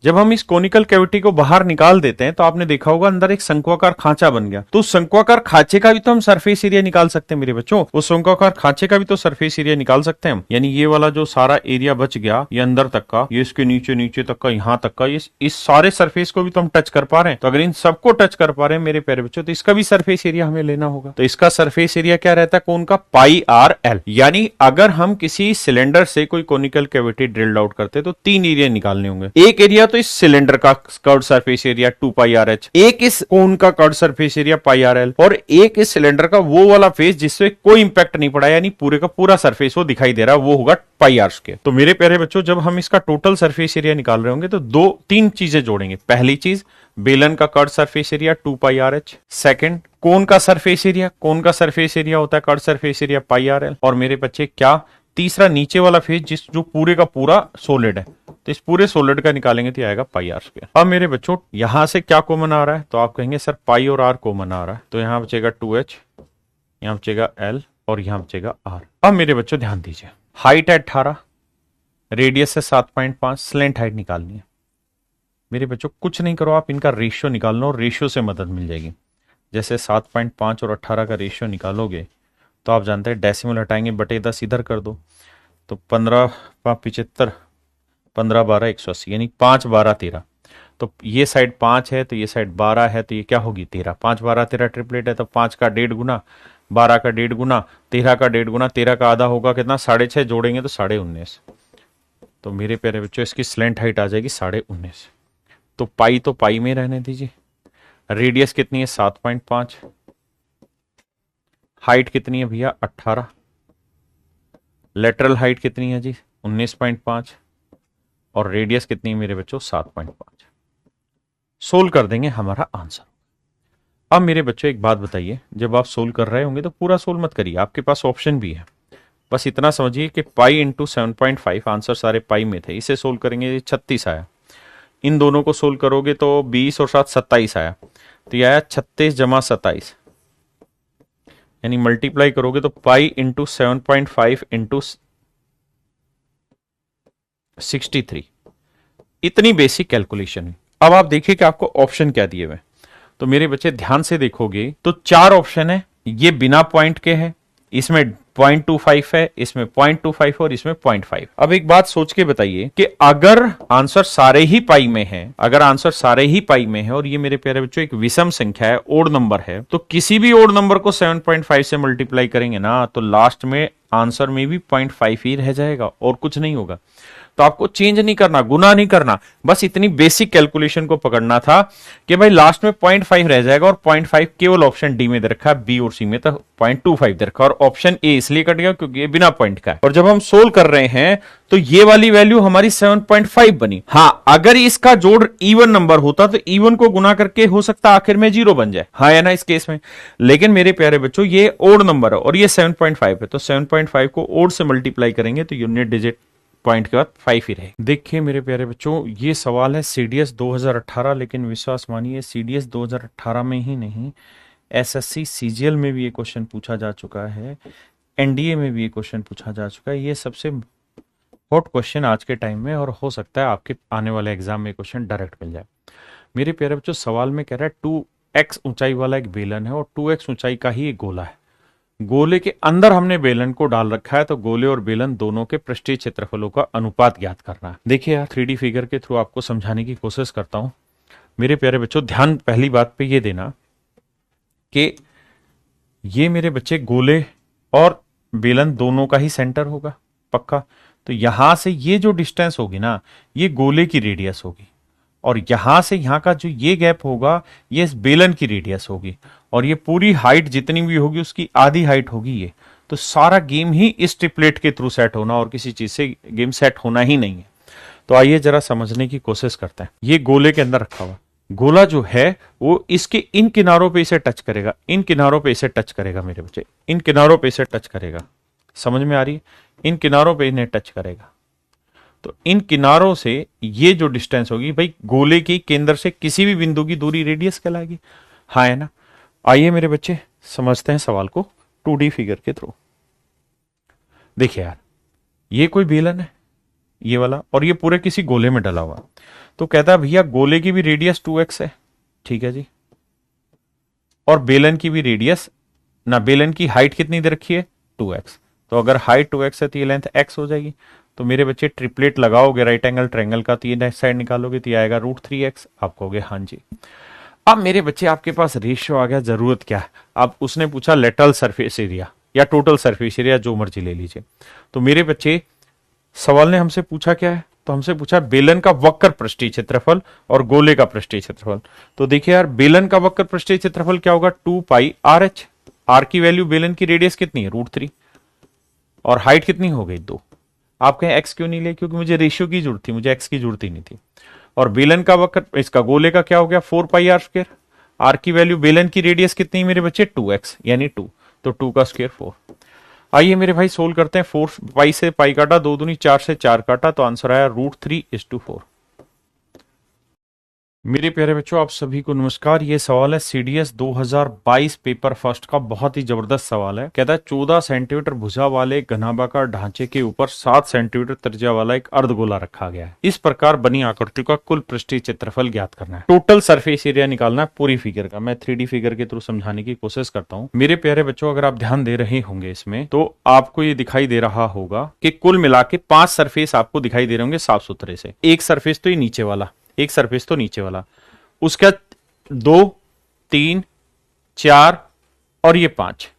जब हम इस कोनिकल कैविटी को बाहर निकाल देते हैं तो आपने देखा होगा अंदर एक शंक्वाकार खांचा बन गया। तो शंक्वाकार खांचे का भी तो हम सरफेस एरिया निकाल सकते हैं मेरे बच्चों, उस शंक्वाकार खांचे का भी तो सरफेस एरिया निकाल सकते हैं हम। यानी ये वाला जो सारा एरिया बच गया, ये अंदर तक का, ये इसके नीचे नीचे तक का, यहाँ तक का, इस सारे सरफेस को भी तो हम टच कर पा रहे हैं। तो अगर इन सबको टच कर पा रहे हैं मेरे प्यारे बच्चों, तो इसका भी सरफेस एरिया हमें लेना होगा। तो इसका सरफेस एरिया क्या रहता है, कोन का, πrl। यानी अगर हम किसी सिलेंडर से कोई कोनिकल कैविटी ड्रिल्ड आउट करते तो 3 एरिया निकालने होंगे। एक एरिया तो इस सिलेंडर का कर्व्ड सरफेस एरिया 2πrh, एक इस कोन का कर्व्ड सरफेस एरिया πrl, और एक इस सिलेंडर का वो वाला फेस जिससे कोई इंपैक्ट नहीं पड़ा, यानी पूरे का पूरा सरफेस वो दिखाई दे रहा है, वो होगा πr²। तो मेरे प्यारे बच्चों, जब हम इसका टोटल सरफेस एरिया निकाल रहे होंगे तो 3 चीजें जोड़ेंगे। पहली चीज, बेलन का curved surface area 2πrh। Second, cone का सरफेस एरिया, कोन का सरफेस एरिया होता है कर्व्ड सरफेस एरिया πrl। और मेरे बच्चे क्या, तीसरा नीचे वाला फेस जो पूरे का पूरा सॉलिड है, तो इस पूरे सॉलिड का निकालेंगे तो आएगा πr²। अब मेरे बच्चों, यहां से क्या कॉमन आ रहा है, तो आप कहेंगे सर पाई और r कॉमन आ रहा है, तो यहां बचेगा 2h, यहां बचेगा l और यहां बचेगा r। अब मेरे बच्चों ध्यान दीजिए, हाइट है 18, रेडियस है 7.5, स्लेंट हाइट निकालनी है। मेरे बच्चों कुछ नहीं करो, आप इनका रेशियो निकाल लो और रेशियो से मदद मिल जाएगी। जैसे 7.5 और 18 का रेशियो निकालोगे तो आप जानते हैं डेसिमल हटाएंगे बटे 10 इधर कर दो, तो 15 75, 15 12 180, यानी 5 12 13। तो ये साइड 5 है तो ये साइड 12 है, तो ये क्या होगी 13। 5 12 13 ट्रिपलेट है, तो 5 का 1.5 गुना, 12 का 1.5 गुना, 13 का 1.5 गुना, 13 का आधा होगा कितना, 6.5, जोड़ेंगे तो 19.5। तो मेरे प्यारे बच्चों, इसकी स्लेंट हाइट आ जाएगी 19.5। तो पाई तो पाई में रहने दीजिए। रेडियस कितनी है 7.5, हाइट कितनी है भैया 18, लेटरल हाइट कितनी है जी 19.5, और रेडियस कितनी है मेरे बच्चों 7.5। सोल्व कर देंगे, हमारा आंसर। अब मेरे बच्चों एक बात बताइए, जब आप सोल्व कर रहे होंगे तो पूरा सोल्व मत करिए, आपके पास ऑप्शन भी है। बस इतना समझिए कि पाई इंटू 7.5, आंसर सारे पाई में थे, इसे सोल्व करेंगे 36 आया। इन दोनों को सोल्व करोगे तो 20 और 7 27 आया, तो यह आया 36 जमा 27, यानी मल्टीप्लाई करोगे तो पाई इंटू 7.5 इंटू 63। इतनी बेसिक कैलकुलेशन है। अब आप देखिए कि आपको ऑप्शन क्या दिए हुए। तो मेरे बच्चे ध्यान से देखोगे तो 4 ऑप्शन है, ये बिना पॉइंट के हैं, इसमें 0.25 है, इसमें 0.25 और इसमें 0.5। अब एक बात सोच के बताइए कि अगर आंसर सारे ही पाई में है, अगर आंसर सारे ही पाई में है और ये मेरे प्यारे बच्चों एक विषम संख्या है, ओड नंबर है, तो किसी भी ओड नंबर को 7.5 से मल्टीप्लाई करेंगे ना तो लास्ट में आंसर में भी 0.5 ही रह जाएगा और कुछ नहीं होगा। तो आपको चेंज नहीं करना, गुना नहीं करना, बस इतनी बेसिक कैलकुलेशन को पकड़ना था कि भाई लास्ट में 0.5 रह जाएगा और 0.5 केवल ऑप्शन डी में दे रखा है, बी और सी में तो 0.25 दे रखा है और ऑप्शन ए इसलिए कट गया क्योंकि ये बिना पॉइंट का है। और जब हम सोल्व कर रहे हैं तो ये वाली वैल्यू हमारी 7.5 बनी। हाँ, अगर इसका जोड़ इवन नंबर होता तो इवन को गुना करके हो सकता आखिर में 0 बन जाए, हाँ है ना इस केस में। लेकिन मेरे प्यारे बच्चों ये ओड नंबर है और ये 7.5 है, तो 7.5 को ओड से मल्टीप्लाई करेंगे तो यूनिट डिजिट पॉइंट के बाद 5 ही रहे। देखिए मेरे प्यारे बच्चों, ये सवाल है सीडीएस 2018, लेकिन विश्वास मानिए सीडीएस 2018 में ही नहीं, एसएससी सीजीएल में भी ये क्वेश्चन पूछा जा चुका है, एनडीए में भी ये क्वेश्चन पूछा जा चुका है। ये सबसे हॉट क्वेश्चन आज के टाइम में, और हो सकता है आपके आने वाले एग्जाम में क्वेश्चन डायरेक्ट मिल जाए। मेरे प्यारे बच्चों, सवाल में कह रहा है 2x ऊंचाई वाला एक बेलन है और 2x ऊंचाई का ही एक गोला है। गोले के अंदर हमने बेलन को डाल रखा है, तो गोले और बेलन दोनों के पृष्ठीय क्षेत्रफलों का अनुपात ज्ञात करना है। देखिए यार, 3D फिगर के थ्रू आपको समझाने की कोशिश करता हूं। मेरे प्यारे बच्चों, ध्यान पहली बात पे ये देना कि ये मेरे बच्चे गोले और बेलन दोनों का ही सेंटर होगा पक्का। तो यहां से ये जो डिस्टेंस होगी ना, ये गोले की रेडियस होगी, और यहां से यहां का जो ये गैप होगा ये इस बेलन की रेडियस होगी, और ये पूरी हाइट जितनी भी होगी उसकी आधी हाइट होगी ये। तो सारा गेम ही इस ट्रिपलेट के थ्रू सेट होना, और किसी चीज से गेम सेट होना ही नहीं है। तो आइए जरा समझने की कोशिश करते हैं। ये गोले के अंदर रखा हुआ गोला जो है वो इसके इन किनारों पे इसे टच करेगा, इन किनारों पे इसे टच करेगा मेरे बच्चे, इन किनारों पे इसे टच करेगा। समझ में आ रही है? इन किनारों पे इन्हें टच करेगा। तो इन किनारों से ये जो डिस्टेंस होगी भाई, गोले के केंद्र से किसी भी बिंदु की दूरी रेडियस कहलाएगी, हाँ है ना। आइए मेरे बच्चे समझते हैं सवाल को 2D फिगर के थ्रू। देखिए यार, ये कोई बेलन है ये वाला, और ये पूरे किसी गोले में डला हुआ। तो कहता है भैया गोले की भी रेडियस 2x है, ठीक है जी, और बेलन की भी रेडियस ना, बेलन की हाइट कितनी दे रखी है 2x। तो अगर हाइट 2x है तो ये लेंथ x हो जाएगी। तो मेरे बच्चे ट्रिपलेट लगाओगे राइट एंगल ट्रायंगल का, तो ये साइड निकालोगे तो ये आएगा √3x। आप कहोगे हाँ जी। अब मेरे बच्चे आपके पास रेशियो आ गया, जरूरत क्या है। अब उसने पूछा लेटरल सरफेस एरिया या टोटल सरफेस एरिया, जो मर्जी ले लीजिए। तो मेरे बच्चे सवाल ने हमसे पूछा क्या है, तो हमसे पूछा बेलन का वक्र पृष्ठीय क्षेत्रफल और गोले का पृष्ठीय क्षेत्रफल। तो देखिए यार, बेलन का वक्र पृष्ठीय क्षेत्रफल क्या होगा 2πRh। आर की वैल्यू बेलन की रेडियस कितनी है √3, और हाइट कितनी हो गई 2। आप कहें एक्स क्यों नहीं ले, क्योंकि मुझे रेशियो की जरूरत थी, मुझे एक्स की जरूरत ही नहीं थी। और बेलन का वक्र, इसका गोले का क्या हो गया 4πr²। आर की वैल्यू बेलन की रेडियस कितनी मेरे बच्चे 2x यानी 2, तो 2 का स्क्वायर 4। आइए मेरे भाई सोल्व करते हैं। 4 से पाई काटा, 2 दूनी 4 से 4 काटा, तो आंसर आया √3:4। मेरे प्यारे बच्चों, आप सभी को नमस्कार। ये सवाल है सीडीएस 2022 पेपर फर्स्ट का, बहुत ही जबरदस्त सवाल है। कहता है 14 सेंटीमीटर भुजा वाले घनाभाकार ढांचे के ऊपर 7 सेंटीमीटर त्रिज्या वाला एक अर्धगोला रखा गया है। इस प्रकार बनी आकृति का कुल पृष्ठीय क्षेत्रफल ज्ञात करना है, टोटल सरफेस एरिया निकालना है पूरी फिगर का। मैं 3D फिगर के थ्रू समझाने की कोशिश करता हूँ। मेरे प्यारे बच्चों, अगर आप ध्यान दे रहे होंगे इसमें, तो आपको ये दिखाई दे रहा होगा कि कुल मिला के 5 सरफेस आपको दिखाई दे रहे होंगे साफ सुथरे से। एक सरफेस तो ये नीचे वाला, एक सरफेस तो नीचे वाला, उसका 2, 3, 4 और ये 5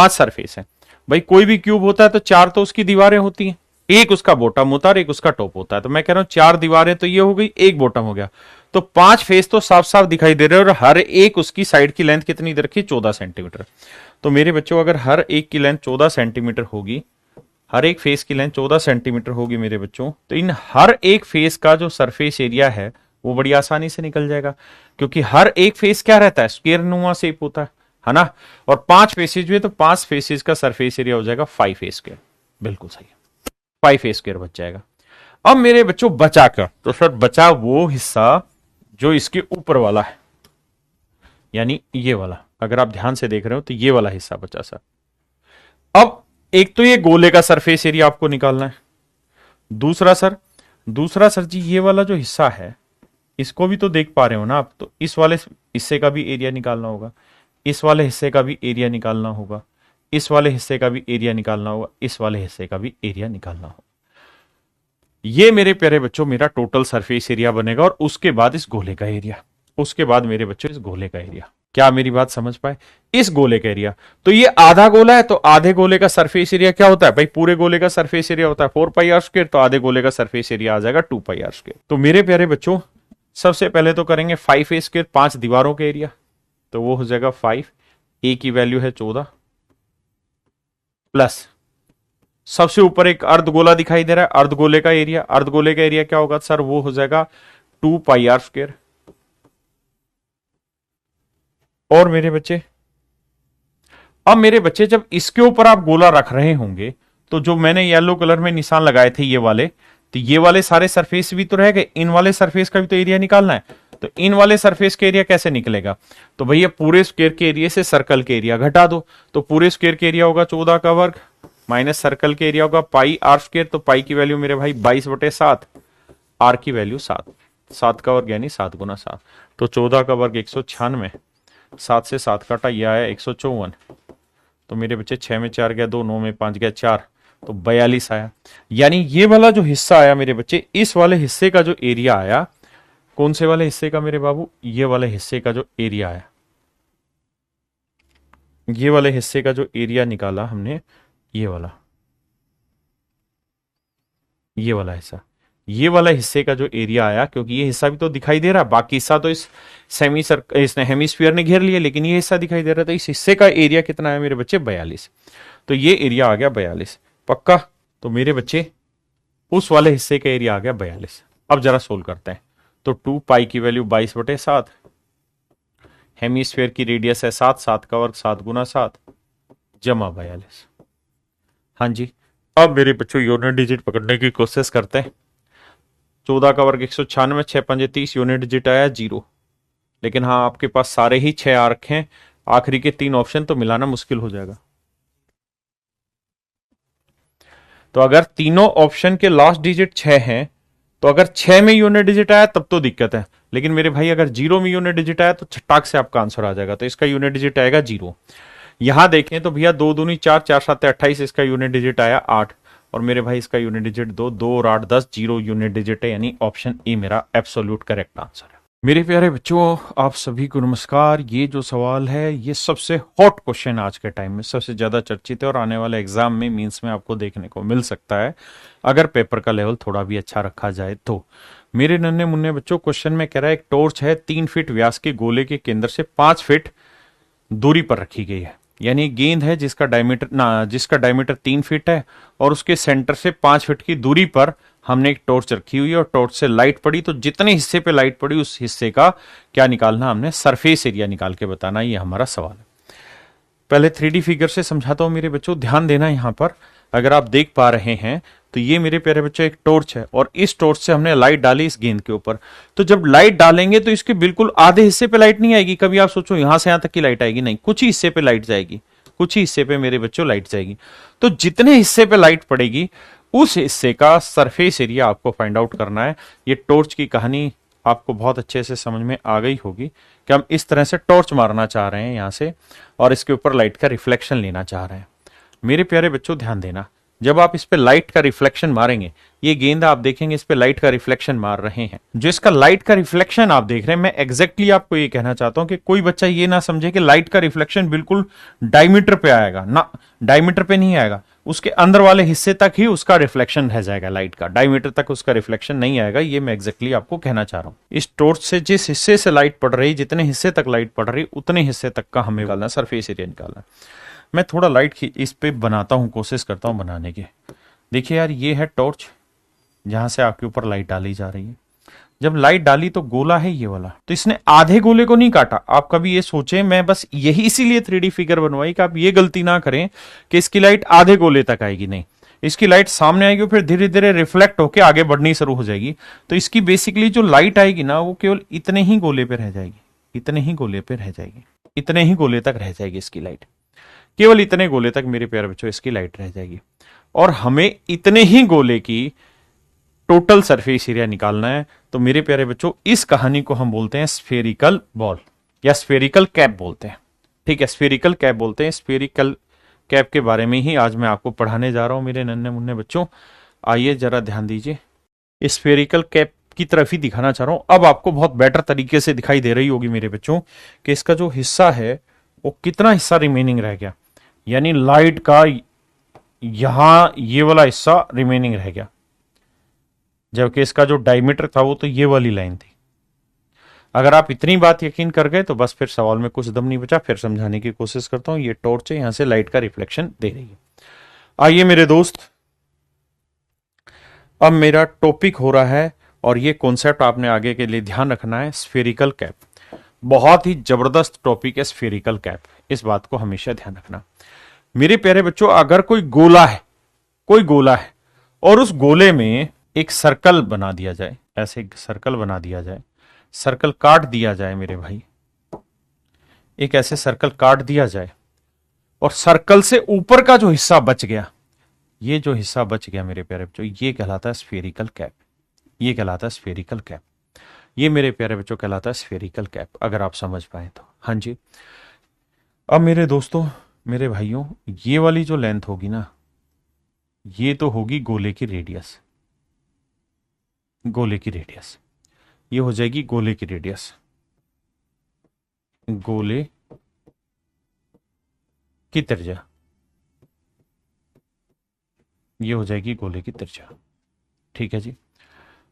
सरफेस है। भाई कोई भी क्यूब होता है तो 4 तो उसकी दीवारें होती हैं, एक उसका बॉटम होता है और एक उसका टॉप होता है। तो मैं कह रहा हूं 4 दीवारें तो ये हो गई, एक बॉटम हो गया, तो 5 फेस तो साफ साफ दिखाई दे रहे हैं, और हर एक उसकी साइड की लेंथ कितनी दे रखी 14 सेंटीमीटर। तो मेरे बच्चों, अगर हर एक की लेंथ 14 सेंटीमीटर होगी, हर एक फेस की लेंथ 14 सेंटीमीटर होगी मेरे बच्चों, तो इन हर एक फेस का जो सरफेस एरिया है वो बड़ी आसानी से निकल जाएगा, क्योंकि हर एक फेस क्या रहता है, स्क्वायर नुमा शेप होता है ना। और 5 फेसेज हुए तो 5 फेसेज का सरफेस एरिया हो जाएगा 5 A²। बिल्कुल सही है, 5 A² बच जाएगा। अब मेरे बच्चों बचा क्या, तो सर बचा वो हिस्सा जो इसके ऊपर वाला है, यानी ये वाला। अगर आप ध्यान से देख रहे हो तो ये वाला हिस्सा बचा सर। अब एक तो ये गोले का सरफेस एरिया आपको निकालना है, दूसरा सर जी ये वाला जो हिस्सा है इसको भी तो देख पा रहे हो ना आप, तो इस वाले हिस्से का भी एरिया निकालना होगा, इस वाले हिस्से का भी एरिया निकालना होगा, इस वाले हिस्से का भी एरिया निकालना होगा, इस वाले हिस्से का भी एरिया निकालना होगा। ये मेरे प्यारे बच्चों मेरा टोटल सरफेस एरिया बनेगा, और उसके बाद इस गोले का एरिया, उसके बाद मेरे बच्चों इस गोले का एरिया। क्या मेरी बात समझ पाए? इस गोले का एरिया, तो ये आधा गोला है, तो आधे गोले का सरफेस एरिया क्या होता है भाई? पूरे गोले का सरफेस एरिया होता है 4 पाई आर स्क्वायर, तो आधे गोले का सरफेस एरिया आ जाएगा 2 पाई आर स्क्वायर। तो मेरे प्यारे बच्चों सबसे पहले तो करेंगे 5 ए स्क्वायर, 5 दीवारों का एरिया, तो वो हो जाएगा 5, ए की वैल्यू है 14, प्लस सबसे ऊपर एक अर्धगोला दिखाई दे रहा है, अर्धगोले का एरिया, अर्धगोले का एरिया क्या होगा सर? वो हो जाएगा 2 पाई आर स्क्वायर। और मेरे बच्चे, अब मेरे बच्चे जब इसके ऊपर आप गोला रख रहे होंगे, तो जो मैंने येलो कलर में निशान लगाए थे ये वाले, तो ये वाले सारे सरफेस भी तो रह गए, इन वाले सरफेस का भी तो एरिया निकालना है। तो इन वाले सरफेस के एरिया कैसे निकलेगा? तो भैया पूरे स्क्वायर के एरिया से सर्कल के एरिया घटा दो, तो पूरे स्क्वायर के एरिया होगा 14 का वर्ग, माइनस सर्कल के एरिया होगा पाई आर स्क्वायर, तो पाई की वैल्यू मेरे भाई 22/7, आर की वैल्यू 7, 7 का वर्ग यानी 7 गुना 7, तो 14 का वर्ग 196, 7 से 7 काटा, यह आया 154, तो मेरे बच्चे 6 में 4 गया 2, 9 में 5 गया 4, तो 42 आया। यानी ये वाला जो हिस्सा आया मेरे बच्चे, इस वाले हिस्से का जो एरिया आया, कौन से वाले हिस्से का मेरे बाबू? ये वाले हिस्से का जो एरिया आया, ये वाले हिस्से का जो एरिया निकाला हमने, ये वाला हिस्सा, ये वाला हिस्से का जो एरिया आया, क्योंकि ये हिस्सा भी तो दिखाई दे रहा, बाकी हिस्सा तो इस इसने हेमिस्फीयर ने घेर लिया, लेकिन ये हिस्सा दिखाई दे रहा था, इस हिस्से का एरिया कितना है मेरे बच्चे? 42। तो ये एरिया आ गया 42, पक्का? तो मेरे बच्चे उस वाले हिस्से का एरिया आ गया 42। अब जरा सोल्व करते हैं, तो 2 पाई की वैल्यू 22/7, हेमिस्फीयर की रेडियस है 7, 7 का वर्ग 7 गुना 7 जमा 42। हाँ जी, अब मेरे बच्चों यूनिट डिजिट पकड़ने की कोशिश करते हैं। 14 का वर्ग 196, 6 पंजे 30, यूनिट डिजिट आया 0, लेकिन हाँ आपके पास सारे ही 6 आ रखे हैं, आखिरी के 3 ऑप्शन तो मिलाना मुश्किल हो जाएगा। तो अगर तीनों ऑप्शन के लास्ट डिजिट 6 हैं, तो अगर 6 में यूनिट डिजिट आया तब तो दिक्कत है, लेकिन मेरे भाई अगर 0 में यूनिट डिजिट आया तो छटाक से आपका आंसर आ जाएगा, तो इसका यूनिट डिजिट आएगा 0। यहां देखें तो भैया 2 दूनी 4, 4 7 28, इसका यूनिट डिजिट आया 8, और मेरे भाई इसका यूनिट डिजिट 2, 2 और 8 10, 0 यूनिट डिजिट है, यानी ऑप्शन ए मेरा एब्सोल्यूट करेक्ट आंसर है। मेरे प्यारे बच्चों आप सभी को नमस्कार। ये जो सवाल है ये सबसे हॉट क्वेश्चन आज के टाइम में, सबसे ज्यादा चर्चित है, और आने वाले एग्जाम में मींस में आपको देखने को मिल सकता है अगर पेपर का लेवल थोड़ा भी अच्छा रखा जाए तो। मेरे नन्हे मुन्ने बच्चों, क्वेश्चन में कह रहा है एक टॉर्च है 3 फीट व्यास के गोले के केंद्र से 5 फीट दूरी पर रखी गई है, यानी गेंद है जिसका डायमीटर 3 फीट है, और उसके सेंटर से 5 फीट की दूरी पर हमने एक टॉर्च रखी हुई है, और टॉर्च से लाइट पड़ी, तो जितने हिस्से पे लाइट पड़ी उस हिस्से का क्या निकालना, हमने सरफेस एरिया निकाल के बताना, ये हमारा सवाल है। पहले 3D फिगर से समझाता हूं मेरे बच्चों, ध्यान देना यहां पर। अगर आप देख पा रहे हैं तो ये मेरे प्यारे बच्चों एक टॉर्च है, और इस टॉर्च से हमने लाइट डाली इस गेंद के ऊपर। तो जब लाइट डालेंगे तो इसके बिल्कुल आधे हिस्से पे लाइट नहीं आएगी, कभी आप सोचो यहां से यहां तक की लाइट आएगी, नहीं, कुछ ही हिस्से पे लाइट जाएगी, कुछ ही हिस्से पे मेरे बच्चों लाइट जाएगी। तो जितने हिस्से पे लाइट पड़ेगी उस हिस्से का सरफेस एरिया आपको फाइंड आउट करना है। ये टॉर्च की कहानी आपको बहुत अच्छे से समझ में आ गई होगी कि हम इस तरह से टॉर्च मारना चाह रहे हैं यहां से, और इसके ऊपर लाइट का रिफ्लेक्शन लेना चाह रहे हैं। मेरे प्यारे बच्चों ध्यान देना, जब आप इस पे लाइट का रिफ्लेक्शन मारेंगे, ये गेंद आप देखेंगे इस पे लाइट का रिफ्लेक्शन मार रहे हैं, जो इसका लाइट का रिफ्लेक्शन आप देख रहे हैं, मैं एग्जैक्टली आपको ये कहना चाहता हूं कि कोई बच्चा ये ना समझे कि लाइट का रिफ्लेक्शन बिल्कुल डायमीटर पे आएगा, ना, डायमीटर पे नहीं आएगा, उसके अंदर वाले हिस्से तक ही उसका रिफ्लेक्शन रह जाएगा, लाइट का डायमीटर तक उसका रिफ्लेक्शन नहीं आएगा, ये मैं एग्जैक्टली आपको कहना चाह रहा हूं। इस टॉर्च से जिस हिस्से से लाइट पड़ रही, जितने हिस्से तक लाइट पड़ रही, उतने हिस्से तक का हमें निकालना, सरफेस एरिया निकालना। मैं थोड़ा लाइट इस पे बनाता हूं, कोशिश करता हूं बनाने की। देखिए यार, ये है टॉर्च जहां से आपके ऊपर लाइट डाली जा रही है। जब लाइट डाली तो गोला है ये वाला, तो इसने आधे गोले को नहीं काटा। आप कभी ये सोचें, मैं बस यही इसीलिए 3D फिगर बनवाई कि आप ये गलती ना करें कि इसकी लाइट आधे गोले तक आएगी, नहीं, इसकी लाइट सामने आएगी, फिर धीरे धीरे रिफ्लेक्ट होकर आगे बढ़नी शुरू हो जाएगी। तो इसकी बेसिकली जो लाइट आएगी ना, वो केवल इतने ही गोले पे रह जाएगी, इतने ही गोले पे रह जाएगी, इतने ही गोले तक रह जाएगी इसकी लाइट, केवल इतने गोले तक मेरे प्यारे बच्चों इसकी लाइट रह जाएगी। और हमें इतने ही गोले की टोटल सरफेस एरिया निकालना है। तो मेरे प्यारे बच्चों, इस कहानी को हम बोलते हैं स्फेरिकल बॉल या स्फेरिकल कैप बोलते हैं, ठीक है, स्फेरिकल कैप बोलते हैं, स्फेरिकल कैप के बारे में ही आज मैं आपको पढ़ाने जा रहा हूं मेरे नन्हे मुन्ने बच्चों। आइए जरा ध्यान दीजिए, स्फेरिकल कैप की तरफ ही दिखाना चाह रहा हूं। अब आपको बहुत बेटर तरीके से दिखाई दे रही होगी मेरे बच्चों कि इसका जो हिस्सा है वो कितना हिस्सा रिमेनिंग रह गया, यानी लाइट का यहां ये वाला हिस्सा रिमेनिंग रह गया, जबकि इसका जो डायमीटर था वो तो ये वाली लाइन थी। अगर आप इतनी बात यकीन कर गए तो बस फिर सवाल में कुछ दम नहीं बचा। फिर समझाने की कोशिश करता हूं। ये टॉर्च है, यहां से लाइट का रिफ्लेक्शन दे रही है। आइए मेरे दोस्त, अब मेरा टॉपिक हो रहा है और ये कॉन्सेप्ट आपने आगे के लिए ध्यान रखना है, स्फेरिकल कैप। बहुत ही जबरदस्त टॉपिक है स्फेरिकल कैप, इस बात को हमेशा ध्यान रखना मेरे प्यारे बच्चों। अगर कोई गोला है और उस गोले में एक सर्कल बना दिया जाए, ऐसे एक सर्कल बना दिया जाए, सर्कल काट दिया जाए मेरे भाई, एक ऐसे सर्कल काट दिया जाए और सर्कल से ऊपर का जो हिस्सा बच गया, ये जो हिस्सा बच गया मेरे प्यारे बच्चों, ये कहलाता है स्फेरिकल कैप। ये कहलाता है स्फेरिकल कैप। ये मेरे प्यारे बच्चों कहलाता है स्फेरिकल कैप, अगर आप समझ पाए तो। हाँ जी। अब मेरे दोस्तों, मेरे भाइयों, ये वाली जो लेंथ होगी ना, ये तो होगी गोले की रेडियस। गोले की रेडियस ये हो जाएगी गोले की रेडियस, गोले की त्रिज्या, ये हो जाएगी गोले की त्रिज्या। ठीक है जी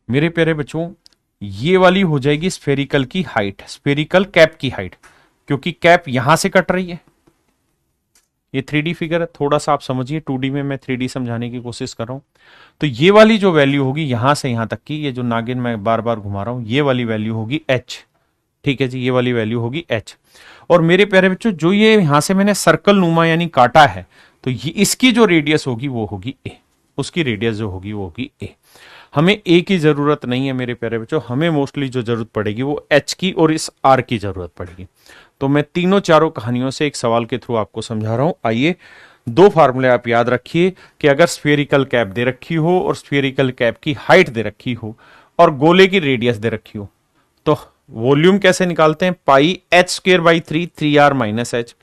मेरे प्यारे बच्चों, ये वाली हो जाएगी स्फेरिकल की हाइट, स्फेरिकल कैप की हाइट, क्योंकि कैप यहां से कट रही है। ये 3D फिगर है, थोड़ा सा आप समझिए, 2D में मैं 3D समझाने की कोशिश कर रहा हूं। तो ये वाली जो वैल्यू होगी यहां से यहां तक की, ये जो नागिन मैं बार बार घुमा रहा हूं, ये वाली वैल्यू होगी h। ठीक है जी, ये वाली वैल्यू होगी h। और मेरे प्यारे बच्चों, जो ये यहां से मैंने सर्कल नुमा यानी काटा है, तो ये इसकी जो रेडियस होगी वो होगी a, उसकी रेडियस जो होगी वो होगी a। हमें a की जरूरत नहीं है मेरे प्यारे बच्चों, हमें मोस्टली जो जरूरत पड़ेगी वो h की और इस r की जरूरत पड़ेगी। तो मैं तीनों चारों कहानियों से एक सवाल के थ्रू आपको समझा रहा हूं। आइए, दो फार्मूले आप याद रखिए कि अगर स्फेरिकल कैप दे रखी हो और स्फेरिकल कैप की हाइट दे रखी हो और गोले की रेडियस दे रखी हो, तो वॉल्यूम कैसे निकालते हैं, पाई h²/3 3r - h।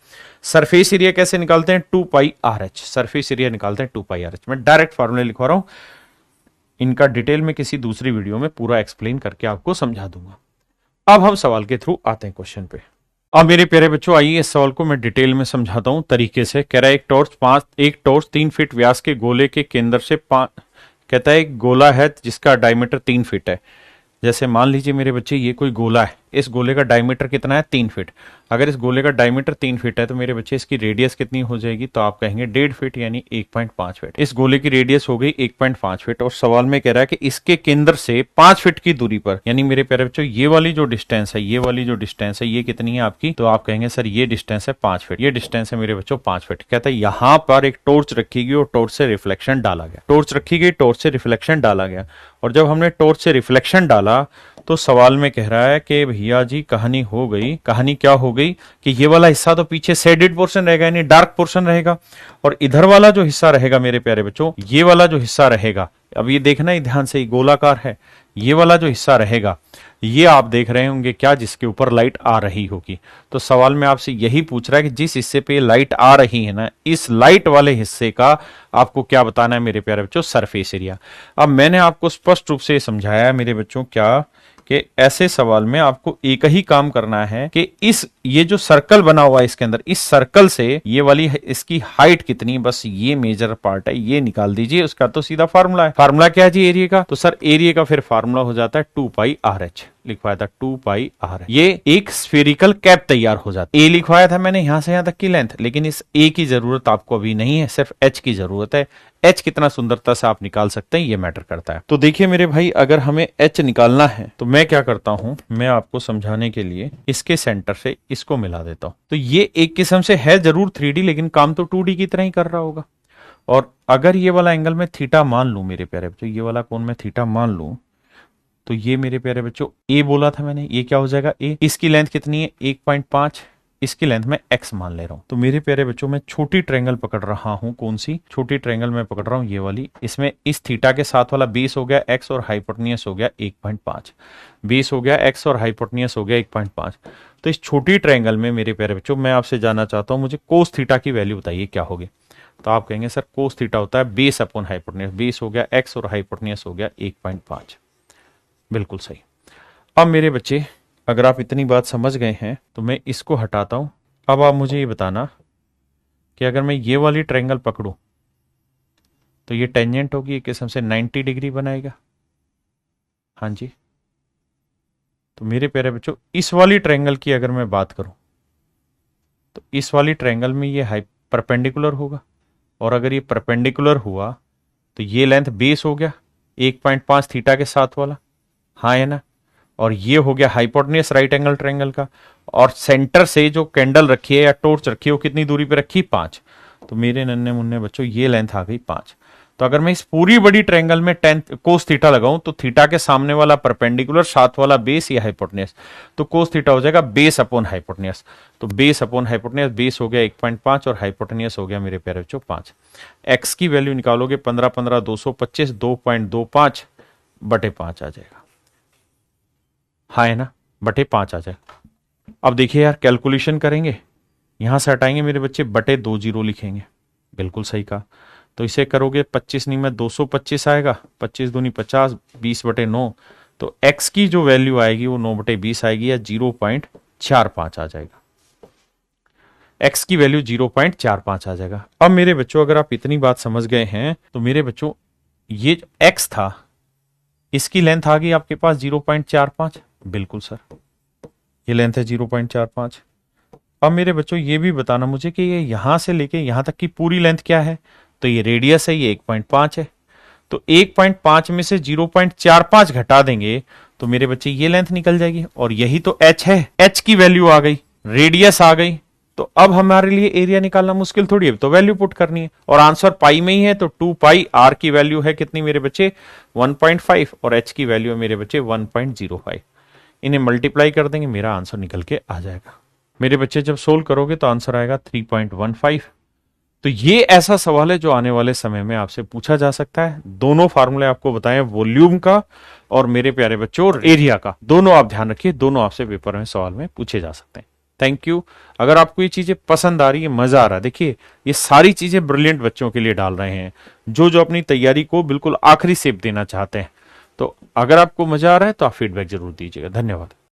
Surface area कैसे निकालते हैं, 2πRh। सरफेस एरिया निकालते हैं 2πRh। मैं डायरेक्ट फार्मूले लिखवा रहा हूं, इनका डिटेल में किसी दूसरी वीडियो में पूरा एक्सप्लेन करके आपको समझा दूंगा। अब हम सवाल के थ्रू आते हैं क्वेश्चन पे। अब मेरे प्यारे बच्चों, आइए इस सवाल को मैं डिटेल में समझाता हूं तरीके से। कह रहा है एक टॉर्च 3 फीट व्यास के गोले के केंद्र से कहता है एक गोला है जिसका डायमीटर 3 फीट है। जैसे मान लीजिए मेरे बच्चे, ये कोई गोला है, इस गोले का डायमीटर कितना है, 3 फीट। अगर इस गोले का डायमीटर 3 फीट है तो मेरे बच्चे इसकी रेडियस कितनी हो जाएगी, तो आप कहेंगे 1.5 फीट यानी 1.5 फीट। इस गोले की रेडियस हो गई 1.5 फीट और सवाल में कह रहा है कि इसके केंद्र से 5 फीट की दूरी पर, यानी मेरे प्यारे बच्चों ये वाली जो डिस्टेंस है, ये वाली जो डिस्टेंस है, ये कितनी है आपकी, तो आप कहेंगे सर ये डिस्टेंस है 5 फीट। ये डिस्टेंस है मेरे बच्चों 5 फीट। कहता है यहां पर एक टॉर्च रखी गई और टॉर्च से रिफ्लेक्शन डाला गया। टॉर्च रखी गई, टॉर्च से रिफ्लेक्शन डाला गया, और जब हमने टॉर्च से रिफ्लेक्शन डाला तो सवाल में कह रहा है कि भैया जी कहानी हो गई। कहानी क्या हो गई कि ये वाला हिस्सा तो पीछे शेडेड पोर्शन रहेगा यानी डार्क पोर्शन रहेगा, और इधर वाला जो हिस्सा रहेगा मेरे प्यारे बच्चों, ये वाला जो हिस्सा रहेगा, अब ये देखना ही ध्यान से, गोलाकार है, ये वाला जो हिस्सा रहेगा ये आप देख रहे होंगे क्या, जिसके ऊपर लाइट आ रही होगी। तो सवाल में आपसे यही पूछ रहा है कि जिस हिस्से पे लाइट आ रही है ना, इस लाइट वाले हिस्से का आपको क्या बताना है मेरे प्यारे बच्चों, सरफेस एरिया। अब मैंने आपको स्पष्ट रूप से समझाया है मेरे बच्चों क्या, कि ऐसे सवाल में आपको एक ही काम करना है कि ये जो सर्कल बना हुआ है इसके अंदर, इस सर्कल से ये वाली इसकी हाइट कितनी, बस ये मेजर पार्ट है, ये निकाल दीजिए। उसका तो सीधा फार्मूला है। फार्मूला क्या है जी एरिया का, तो सर एरिया का फिर फार्मूला हो जाता है 2πRh। लिखवाया था 2πRh। ये एक स्फेरिकल कैप तैयार हो जाती है। ए लिखवाया था मैंने यहां से यहां तक की लेंथ, लेकिन इस ए की जरूरत आपको अभी नहीं है, सिर्फ एच की जरूरत है। एच कितना सुंदरता से आप निकाल सकते हैं ये मैटर करता है। तो देखिए मेरे भाई, अगर हमें एच निकालना है तो मैं क्या करता हूं, मैं आपको समझाने के लिए इसके सेंटर से इसको मिला देता हूं। तो ये एक किस्म से है जरूर 3D, लेकिन काम तो 2D की तरह ही कर रहा होगा। और अगर ये वाला एंगल मैं थीटा मान लूं मेरे प्यारे बच्चों, ये वाला कोण मैं थीटा मान लूं, तो ये मेरे प्यारे बच्चों ए बोला था मैंने, ये क्या हो जाएगा ए। इसकी लेंथ कितनी है 1.5, इसकी लेंथ मैं x मान ले रहा हूं। तो मेरे प्यारे बच्चों मैं छोटी ट्रायंगल पकड़ रहा हूं। कौन सी छोटी ट्रायंगल मैं पकड़ रहा हूं? ये वाली। इसमें इस थीटा के साथ वाला बेस हो गया x और हाइपोटेन्यूस हो गया 1.5। बेस हो गया x और हाइपोटेन्यूस हो गया 1.5। तो इस छोटी ट्रायंगल में मेरे प्यारे बच्चों मैं आपसे जानना चाहता हूं, मुझे कोस थीटा की वैल्यू बताइए क्या होगी। तो आप कहेंगे सर कोस थीटा होता है बेस अपॉन हाइपोटेन्यूस। बेस हो गया x और हाइपोटेन्यूस हो गया 1.5। बिल्कुल सही। अब मेरे बच्चे अगर आप इतनी बात समझ गए हैं तो मैं इसको हटाता हूं। अब आप मुझे ये बताना कि अगर मैं ये वाली ट्रायंगल पकड़ूं तो ये टेंजेंट होगी एक किस्म से 90 डिग्री बनाएगा। हाँ जी। तो मेरे प्यारे बच्चों इस वाली ट्रायंगल की अगर मैं बात करूं तो इस वाली ट्रायंगल में ये परपेंडिकुलर होगा, और अगर ये परपेंडिकुलर हुआ तो ये लेंथ बेस हो गया 1.5 थीटा के साथ वाला, हाँ है ना। और ये हो गया हाइपोटेन्यूस राइट एंगल ट्रायंगल का, और सेंटर से जो कैंडल रखी है या टॉर्च रखी है वो कितनी दूरी पे रखी? 5। तो मेरे नन्हे मुन्ने बच्चों ये लेंथ आ गई 5। तो अगर मैं इस पूरी बड़ी ट्रायंगल में 10 कोस थीटा लगाऊं तो थीटा के सामने वाला परपेंडिकुलर, साथ वाला बेस या हाइपोटेन्यूस, तो कोस थीटा हो जाएगा बेस अपॉन हाइपोटेन्यूस। तो बेस अपॉन हाइपोटेन्यूस, बेस हो गया 1.5 और हाइपोटेन्यूस हो गया मेरे प्यारे बच्चों 5। एक्स की वैल्यू निकालोगे 15 15 225, 2.25 बटे 5 आ जाएगा, हाँ है ना, बटे 5 आ जाएगा। अब देखिए यार कैलकुलेशन करेंगे, यहां से हटाएंगे मेरे बच्चे, बटे 2 जीरो लिखेंगे। बिल्कुल सही कहा। तो इसे करोगे 25 नहीं में 225 आएगा, 25 दूनी 50, 20 बटे 9। तो x की जो वैल्यू आएगी वो 9 बटे 20 आएगी, या 0.45 आ जाएगा। x की वैल्यू 0.45 आ जाएगा। अब मेरे बच्चों अगर आप इतनी बात समझ गए हैं तो मेरे बच्चों ये जो x था इसकी लेंथ आ गई आपके पास 0.45। बिल्कुल सर, ये लेंथ है 0.45। अब मेरे बच्चों ये भी बताना मुझे कि ये यहां से लेके यहां तक की पूरी लेंथ क्या है। तो ये रेडियस है, ये 1.5 है। तो 1.5 में से 0.45 घटा देंगे तो मेरे बच्चे ये लेंथ निकल जाएगी, और यही तो h है। h की वैल्यू आ गई, रेडियस आ गई। तो अब हमारे लिए एरिया निकालना मुश्किल थोड़ी है, तो वैल्यू पुट करनी है, और आंसर पाई में ही है। तो 2 पाई, r की वैल्यू है कितनी मेरे बच्चे? 1.5, और h की वैल्यू है मेरे बच्चे 1.05। इन्हें मल्टीप्लाई कर देंगे, मेरा आंसर निकल के आ जाएगा। मेरे बच्चे जब सोल्व करोगे तो आंसर आएगा 3.15। तो ये ऐसा सवाल है जो आने वाले समय में आपसे पूछा जा सकता है। दोनों फार्मूले आपको बताएं, वॉल्यूम का और मेरे प्यारे बच्चों एरिया का, दोनों आप ध्यान रखिए, दोनों आपसे पेपर में सवाल में पूछे जा सकते हैं। Thank you. अगर आपको ये चीजें पसंद आ रही है, मजा आ रहा है, देखिए ये सारी चीजें ब्रिलियंट बच्चों के लिए डाल रहे हैं जो जो अपनी तैयारी को बिल्कुल आखिरी शेप देना चाहते हैं। तो अगर आपको मजा आ रहा है तो आप फीडबैक जरूर दीजिएगा। धन्यवाद।